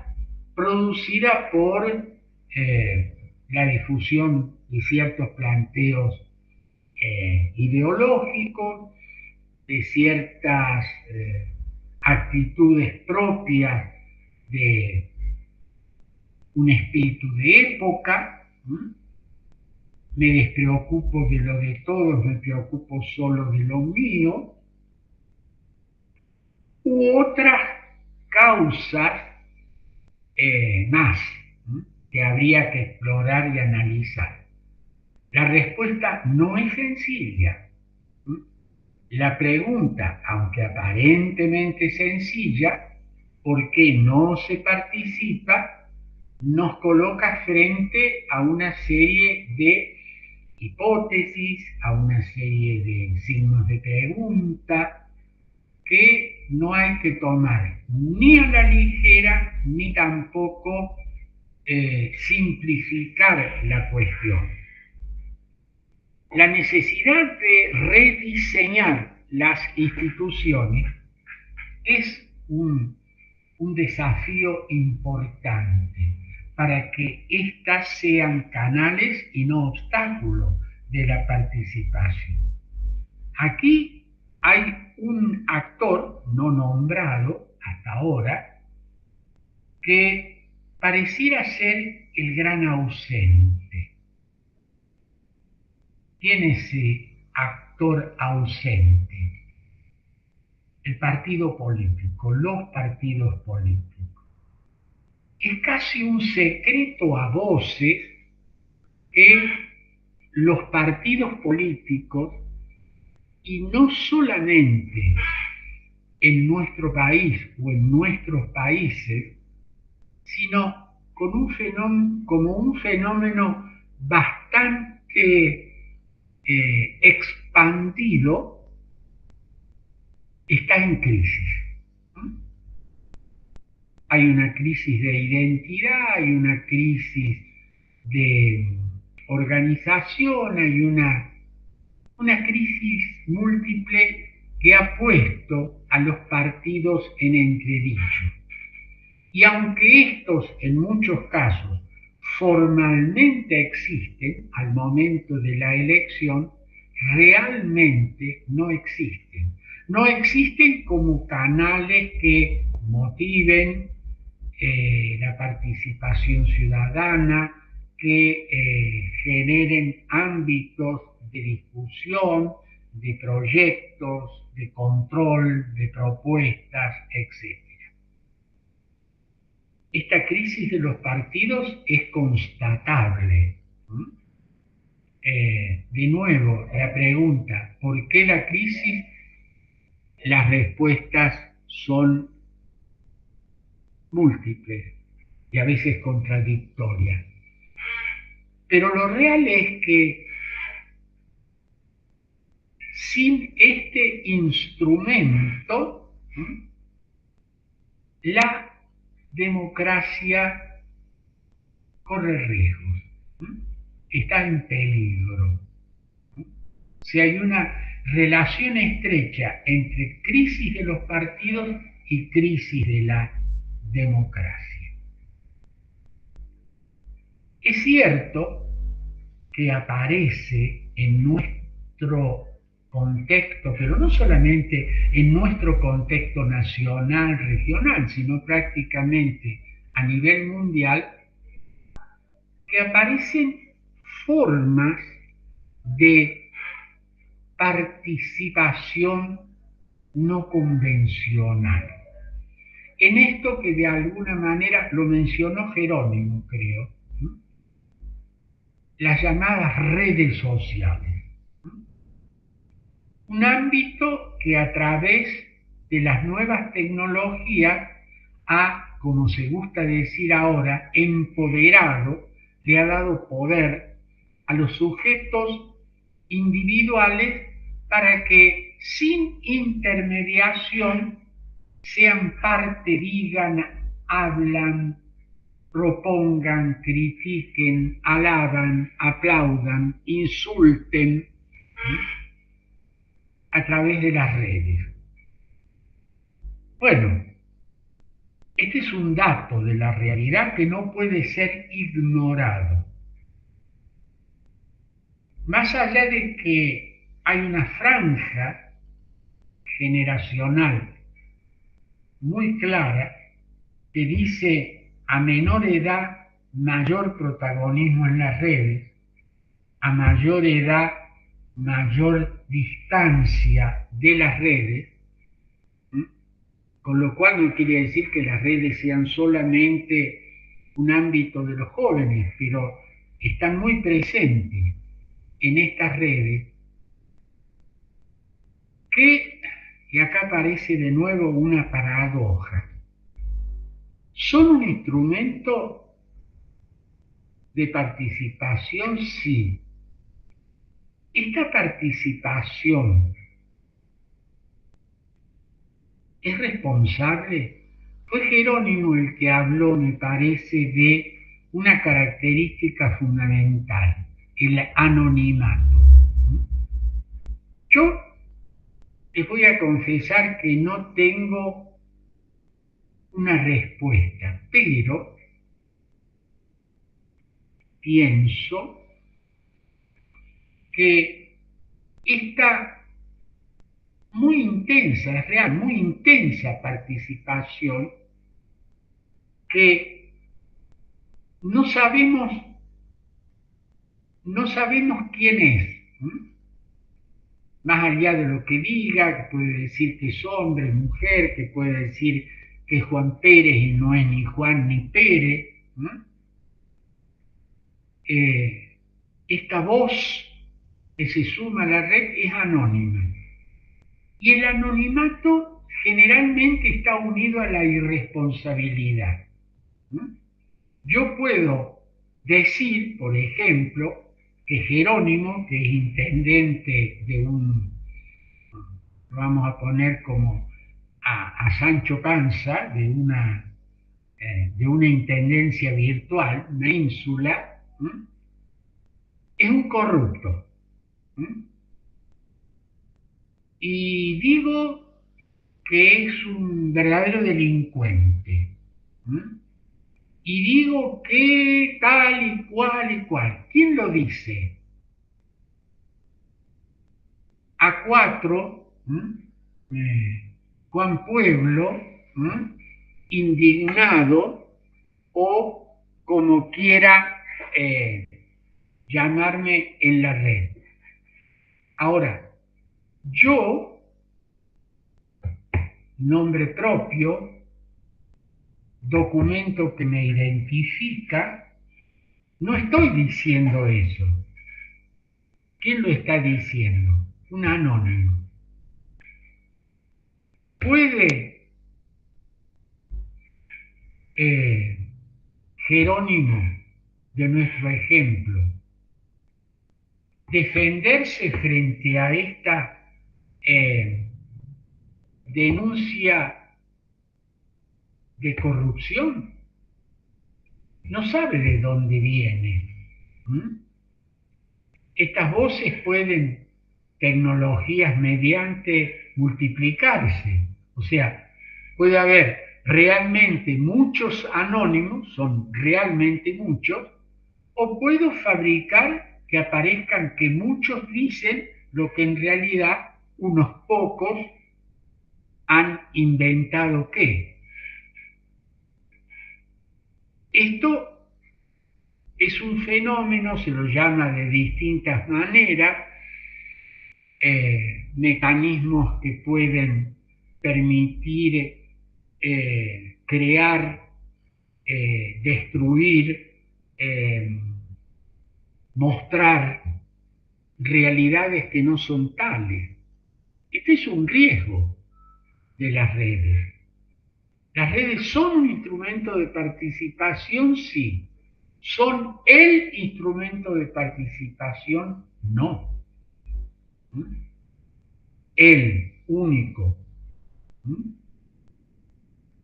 producida por la difusión de ciertos planteos ideológicos, de ciertas actitudes propias de un espíritu de época. Me despreocupo de lo de todos, me preocupo solo de lo mío, u otras causas más que habría que explorar y analizar. La respuesta no es sencilla. La pregunta, aunque aparentemente sencilla, ¿por qué no se participa?, nos coloca frente a una serie de hipótesis, a una serie de signos de pregunta que no hay que tomar ni a la ligera ni tampoco simplificar la cuestión. La necesidad de rediseñar las instituciones es un desafío importante para que éstas sean canales y no obstáculos de la participación. Aquí hay un actor no nombrado hasta ahora que pareciera ser el gran ausente. ¿Quién es ese actor ausente? El partido político, los partidos políticos. Es casi un secreto a voces que los partidos políticos, y no solamente en nuestro país o en nuestros países, sino como un fenómeno bastante expandido, está en crisis. Hay una crisis de identidad, hay una crisis de organización, hay una crisis múltiple que ha puesto a los partidos en entredicho. Y aunque estos en muchos casos formalmente existen al momento de la elección, realmente no existen. No existen como canales que motiven la participación ciudadana, que generen ámbitos de discusión, de proyectos, de control, de propuestas, etc. Esta crisis de los partidos es constatable. De nuevo, la pregunta, ¿por qué la crisis? Las respuestas son múltiples y a veces contradictorias. Pero lo real es que sin este instrumento, la democracia corre riesgos, está en peligro. Si hay una relación estrecha entre crisis de los partidos y crisis de la democracia. Es cierto que aparece en nuestro contexto, pero no solamente en nuestro contexto nacional, regional, sino prácticamente a nivel mundial, que aparecen formas de participación no convencional. En esto que de alguna manera lo mencionó Jerónimo, creo, ¿no? Las llamadas redes sociales. Un ámbito que a través de las nuevas tecnologías ha, como se gusta decir ahora, empoderado, le ha dado poder a los sujetos individuales para que sin intermediación sean parte, digan, hablan, propongan, critiquen, alaban, aplaudan, insulten, ¿sí?, a través de las redes. Bueno, este es un dato de la realidad que no puede ser ignorado. Más allá de que hay una franja generacional muy clara que dice a menor edad mayor protagonismo en las redes, a mayor edad mayor distancia de las redes, con lo cual no quiere decir que las redes sean solamente un ámbito de los jóvenes, pero están muy presentes en estas redes que, y acá aparece de nuevo una paradoja, son un instrumento de participación, sí. Esta participación es responsable. Fue Jerónimo el que habló, me parece, de una característica fundamental, el anonimato. Yo les voy a confesar que no tengo una respuesta, pero pienso que esta muy intensa, es real, muy intensa participación que no sabemos quién es, más allá de lo que diga, que puede decir que es hombre, mujer, que puede decir que es Juan Pérez y no es ni Juan ni Pérez, esta voz que se suma a la red es anónima. Y el anonimato generalmente está unido a la irresponsabilidad. Yo puedo decir, por ejemplo, que Jerónimo, que es intendente de vamos a poner como a Sancho Panza, de una intendencia virtual, una ínsula, es un corrupto. Y digo que es un verdadero delincuente. Y digo que tal y cual. ¿Quién lo dice? A4, Juan Pueblo, indignado, o como quiera llamarme en la red. Ahora, yo, nombre propio, documento que me identifica, no estoy diciendo eso. ¿Quién lo está diciendo? Un anónimo. ¿Puede Jerónimo, de nuestro ejemplo, defenderse frente a esta denuncia de corrupción? No sabe de dónde viene. Estas voces pueden, tecnologías mediante, multiplicarse. O sea, puede haber realmente muchos anónimos, son realmente muchos, o puedo fabricar que aparezcan que muchos dicen lo que en realidad unos pocos han inventado qué. Esto es un fenómeno, se lo llama de distintas maneras, mecanismos que pueden permitir crear, destruir, mostrar realidades que no son tales. Este es un riesgo de las redes. ¿Las redes son un instrumento de participación? Sí. ¿Son el instrumento de participación? No. El único.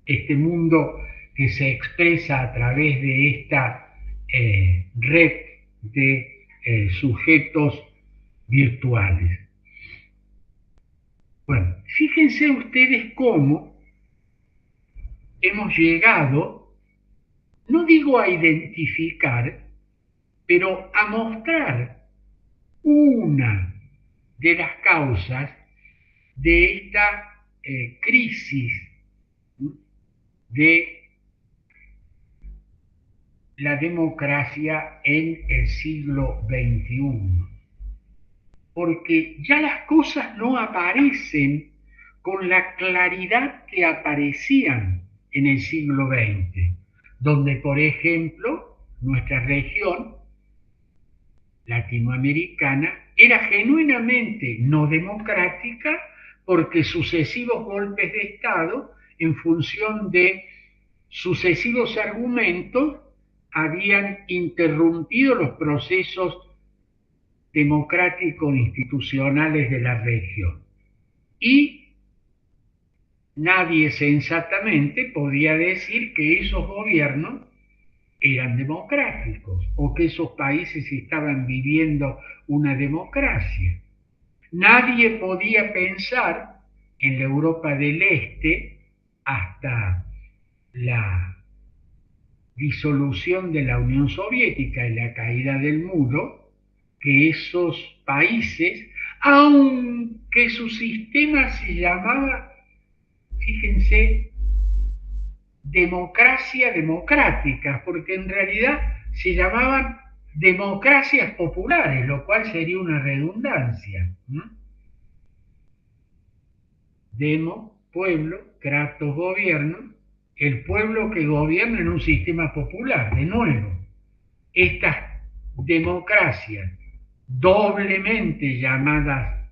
Este mundo que se expresa a través de esta red de sujetos virtuales. Bueno, fíjense ustedes cómo hemos llegado, no digo a identificar, pero a mostrar una de las causas de esta crisis de la democracia en el siglo XXI. Porque ya las cosas no aparecen con la claridad que aparecían en el siglo XX, donde, por ejemplo, nuestra región latinoamericana era genuinamente no democrática porque sucesivos golpes de Estado, en función de sucesivos argumentos, habían interrumpido los procesos democráticos institucionales de la región. Y nadie sensatamente podía decir que esos gobiernos eran democráticos o que esos países estaban viviendo una democracia. Nadie podía pensar en la Europa del Este hasta la disolución de la Unión Soviética y la caída del muro, que esos países, aunque su sistema se llamaba, fíjense, democracia democrática, porque en realidad se llamaban democracias populares, lo cual sería una redundancia, ¿no? Demo, pueblo, kratos, gobierno, el pueblo que gobierna en un sistema popular. De nuevo, estas democracias doblemente llamadas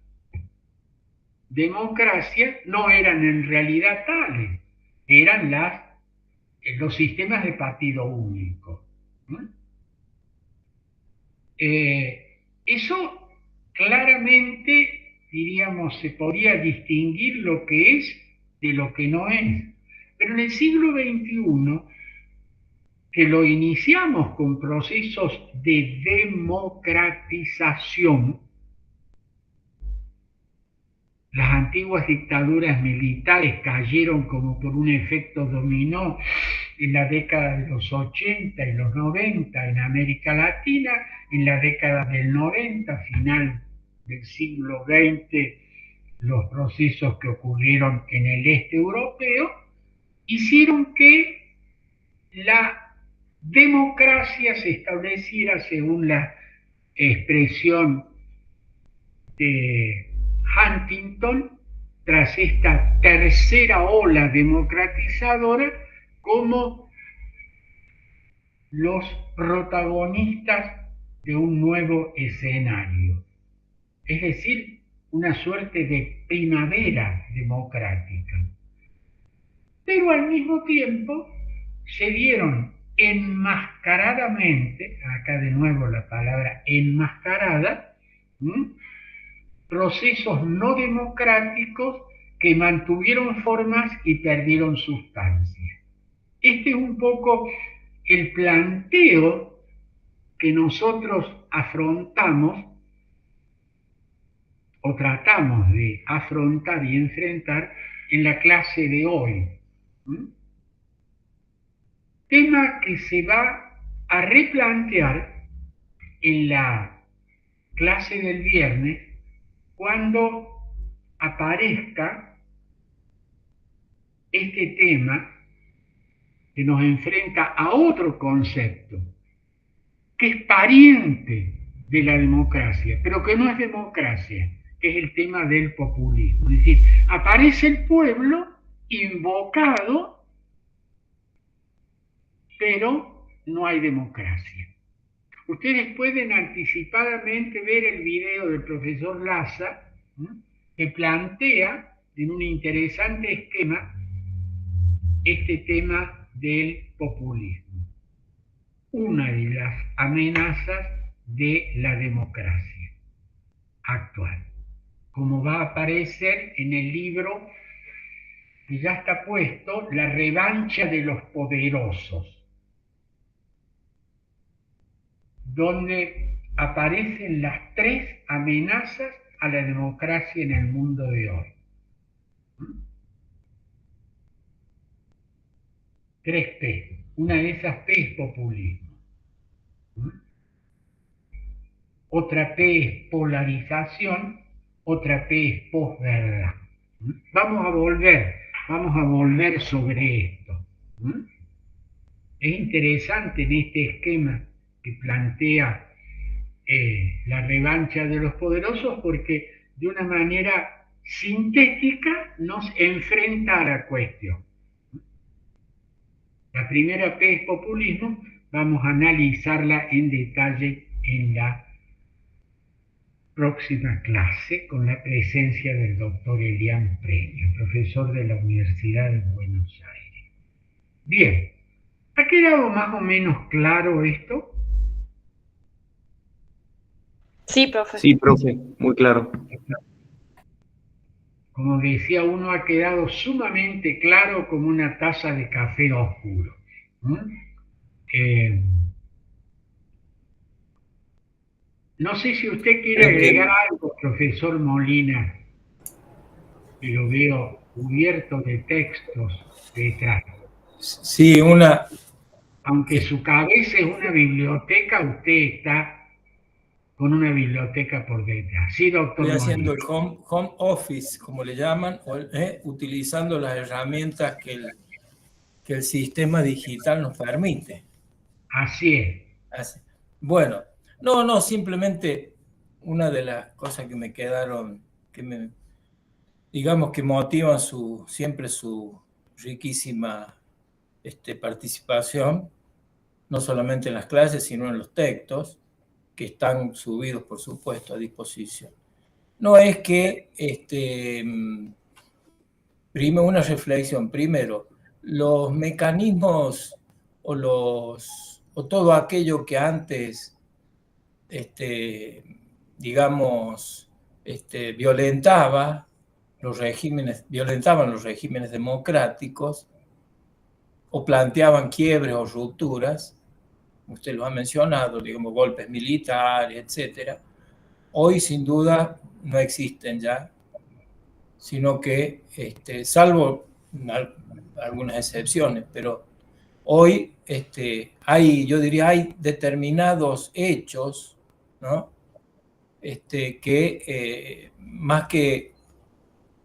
democracias no eran en realidad tales, eran los sistemas de partido único. Eso claramente, diríamos, se podría distinguir lo que es de lo que no es. Pero en el siglo XXI, que lo iniciamos con procesos de democratización, las antiguas dictaduras militares cayeron como por un efecto dominó en la década de los 80 y los 90 en América Latina, en la década del 90, final del siglo XX, los procesos que ocurrieron en el este europeo, hicieron que la democracia se estableciera, según la expresión de Huntington, tras esta tercera ola democratizadora, como los protagonistas de un nuevo escenario. Es decir, una suerte de primavera democrática. Pero al mismo tiempo se dieron enmascaradamente, acá de nuevo la palabra enmascarada, procesos no democráticos que mantuvieron formas y perdieron sustancia. Este es un poco el planteo que nosotros afrontamos o tratamos de afrontar y enfrentar en la clase de hoy. Tema que se va a replantear en la clase del viernes cuando aparezca este tema que nos enfrenta a otro concepto, que es pariente de la democracia, pero que no es democracia, que es el tema del populismo. Es decir, aparece el pueblo invocado, pero no hay democracia. Ustedes pueden anticipadamente ver el video del profesor Laza, que plantea en un interesante esquema este tema del populismo, una de las amenazas de la democracia actual, como va a aparecer en el libro que ya está puesto, La revancha de los poderosos, donde aparecen las 3 amenazas a la democracia en el mundo de hoy. 3 P. Una de esas P es populismo. Otra P es polarización, otra P es posverdad. Vamos a volver sobre esto. Es interesante en este esquema que plantea la revancha de los poderosos, porque de una manera sintética nos enfrenta a la cuestión. La primera P es populismo, vamos a analizarla en detalle en la próxima clase con la presencia del doctor Elian Premio, profesor de la Universidad de Buenos Aires. Bien, ¿ha quedado más o menos claro esto? Sí, profe. Sí, profe, muy claro. Como decía uno, ha quedado sumamente claro como una taza de café oscuro. No sé si usted quiere agregar algo, profesor Molina, que lo veo cubierto de textos detrás. Sí, Aunque su cabeza es una biblioteca, usted está con una biblioteca por detrás. Sí, doctor estoy haciendo Molina. el home office, como le llaman, utilizando las herramientas que el sistema digital nos permite. Así es. Bueno, no, simplemente una de las cosas que me quedaron, digamos que motivan siempre su riquísima participación, no solamente en las clases, sino en los textos, que están subidos, por supuesto, a disposición. No es que, una reflexión, primero, los mecanismos o todo aquello que antes, violentaban los regímenes democráticos o planteaban quiebres o rupturas, usted lo ha mencionado, digamos, golpes militares, etcétera. Hoy, sin duda, no existen ya, sino que, salvo algunas excepciones, pero hoy hay determinados hechos, ¿no? Que más que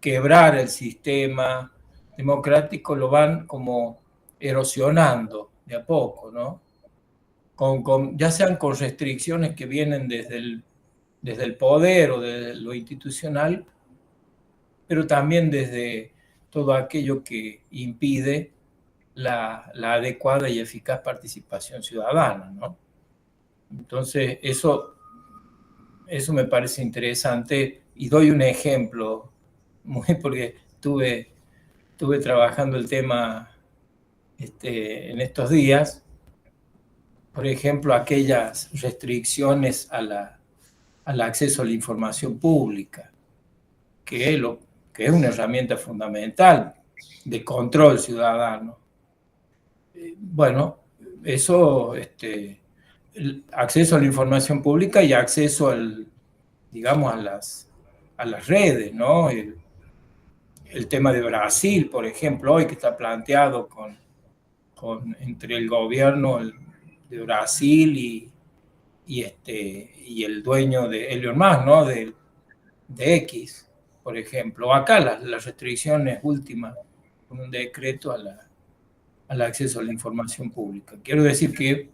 quebrar el sistema democrático, lo van como erosionando de a poco, ¿no? Ya sean con restricciones que vienen desde el poder o desde lo institucional, pero también desde todo aquello que impide la adecuada y eficaz participación ciudadana, ¿no? Entonces, eso me parece interesante y doy un ejemplo, porque estuve trabajando el tema en estos días. Por ejemplo, aquellas restricciones al acceso a la información pública, que es una herramienta fundamental de control ciudadano. Bueno, eso, el acceso a la información pública y acceso a las redes, ¿no? El tema de Brasil, por ejemplo, hoy que está planteado entre el gobierno de Brasil y el dueño de Elon Musk, ¿no? De X, por ejemplo. Acá las restricciones últimas con un decreto al acceso a la información pública. Quiero decir que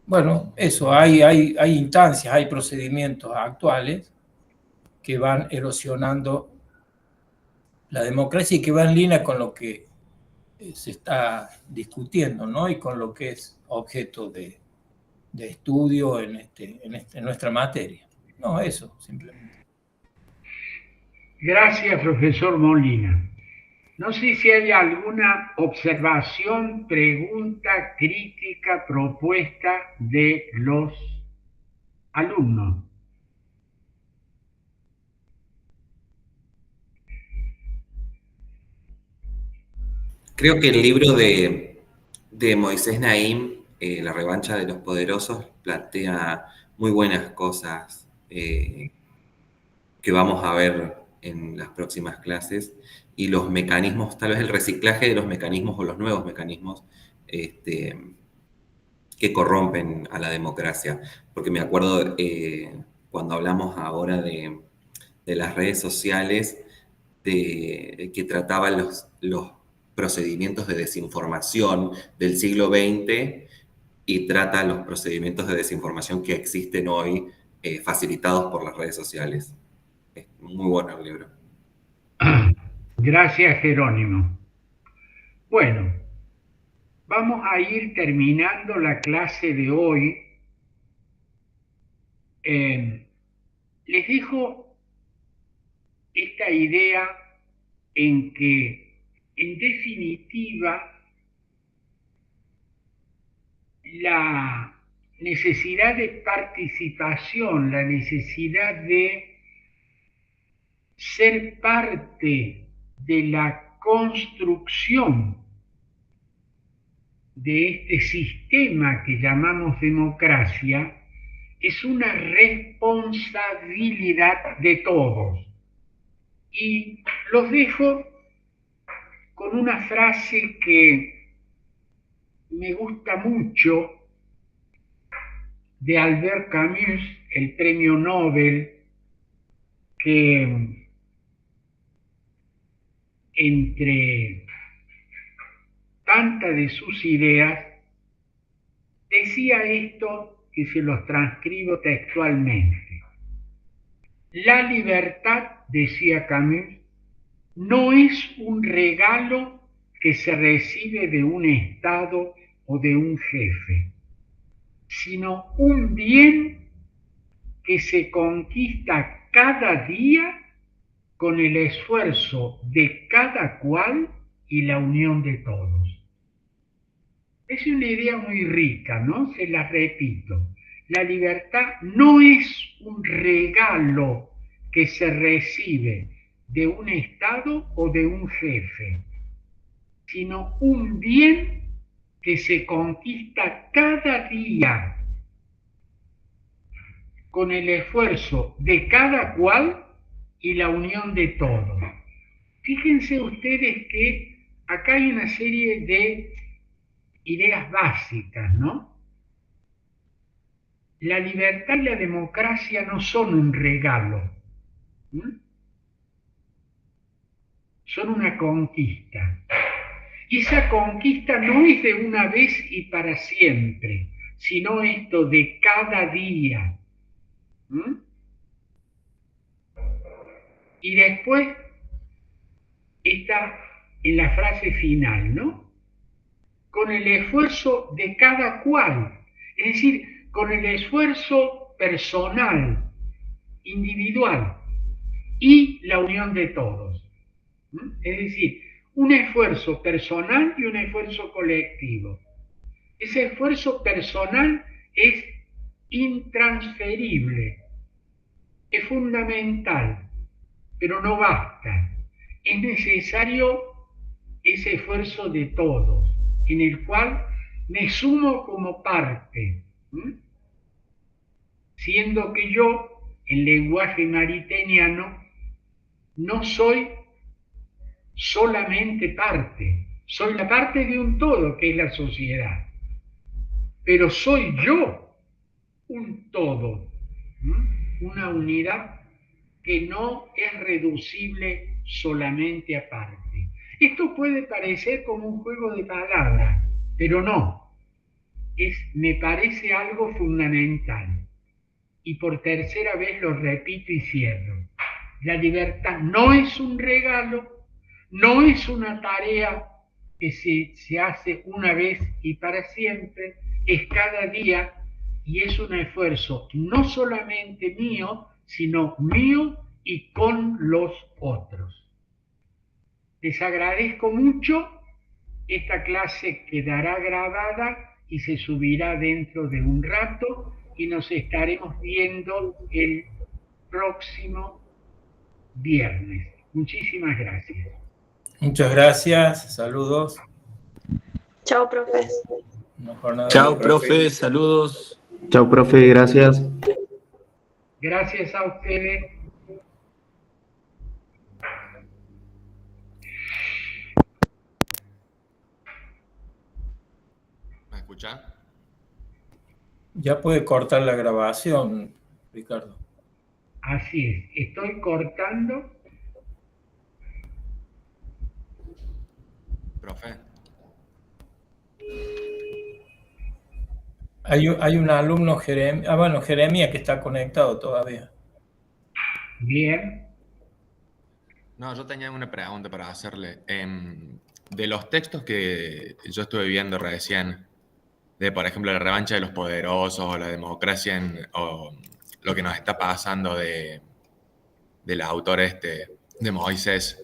bueno, eso, hay instancias, hay procedimientos actuales que van erosionando la democracia y que van en línea con lo que se está discutiendo, ¿no? Y con lo que es objeto de estudio en nuestra materia. No, eso, simplemente. Gracias, profesor Molina. No sé si hay alguna observación, pregunta, crítica, propuesta de los alumnos. Creo que el libro de Moisés Naim, La revancha de los poderosos, plantea muy buenas cosas que vamos a ver en las próximas clases, y los mecanismos, tal vez el reciclaje de los mecanismos o los nuevos mecanismos que corrompen a la democracia. Porque me acuerdo cuando hablamos ahora de las redes sociales, que trataban los procedimientos de desinformación del siglo XX y trata los procedimientos de desinformación que existen hoy facilitados por las redes sociales. Es muy bueno el libro. Gracias, Jerónimo. Bueno, vamos a ir terminando la clase de hoy. Les dejo esta idea en que, en definitiva, la necesidad de participación, la necesidad de ser parte de la construcción de este sistema que llamamos democracia es una responsabilidad de todos. Y los dejo con una frase que me gusta mucho de Albert Camus, el premio Nobel, que entre tantas de sus ideas decía esto, que se los transcribo textualmente. La libertad, decía Camus, no es un regalo que se recibe de un Estado o de un jefe, sino un bien que se conquista cada día con el esfuerzo de cada cual y la unión de todos. Es una idea muy rica, ¿no? Se la repito. La libertad no es un regalo que se recibe de un Estado o de un jefe, sino un bien que se conquista cada día con el esfuerzo de cada cual y la unión de todos. Fíjense ustedes que acá hay una serie de ideas básicas, ¿no? La libertad y la democracia no son un regalo, son una conquista. Y esa conquista no es de una vez y para siempre, sino esto de cada día. Y después está en la frase final, ¿no? Con el esfuerzo de cada cual, es decir, con el esfuerzo personal, individual y la unión de todos. Es decir, un esfuerzo personal y un esfuerzo colectivo. Ese esfuerzo personal es intransferible, es fundamental, pero no basta. Es necesario ese esfuerzo de todos, en el cual me sumo como parte, siendo que yo, en lenguaje mariteniano, no soy solamente parte, soy la parte de un todo que es la sociedad, pero soy yo un todo, una unidad que no es reducible solamente a parte. Esto puede parecer como un juego de palabras, pero no. me parece algo fundamental. Y por tercera vez lo repito y cierro. La libertad no es un regalo, no es una tarea que se hace una vez y para siempre, es cada día y es un esfuerzo no solamente mío, sino mío y con los otros. Les agradezco mucho. Esta clase quedará grabada y se subirá dentro de un rato y nos estaremos viendo el próximo viernes. Muchísimas gracias. Muchas gracias, saludos. Chao, profe. Chao, profe, saludos. Chao, profe, gracias. Gracias a ustedes. ¿Me escuchan? Ya puede cortar la grabación, Ricardo. Así es, estoy cortando. Profe. Hay un alumno, Jeremías, que está conectado todavía. Bien. No, yo tenía una pregunta para hacerle. De los textos que yo estuve viendo recién, de por ejemplo la revancha de los poderosos, o la democracia, o lo que nos está pasando del autor de Moisés,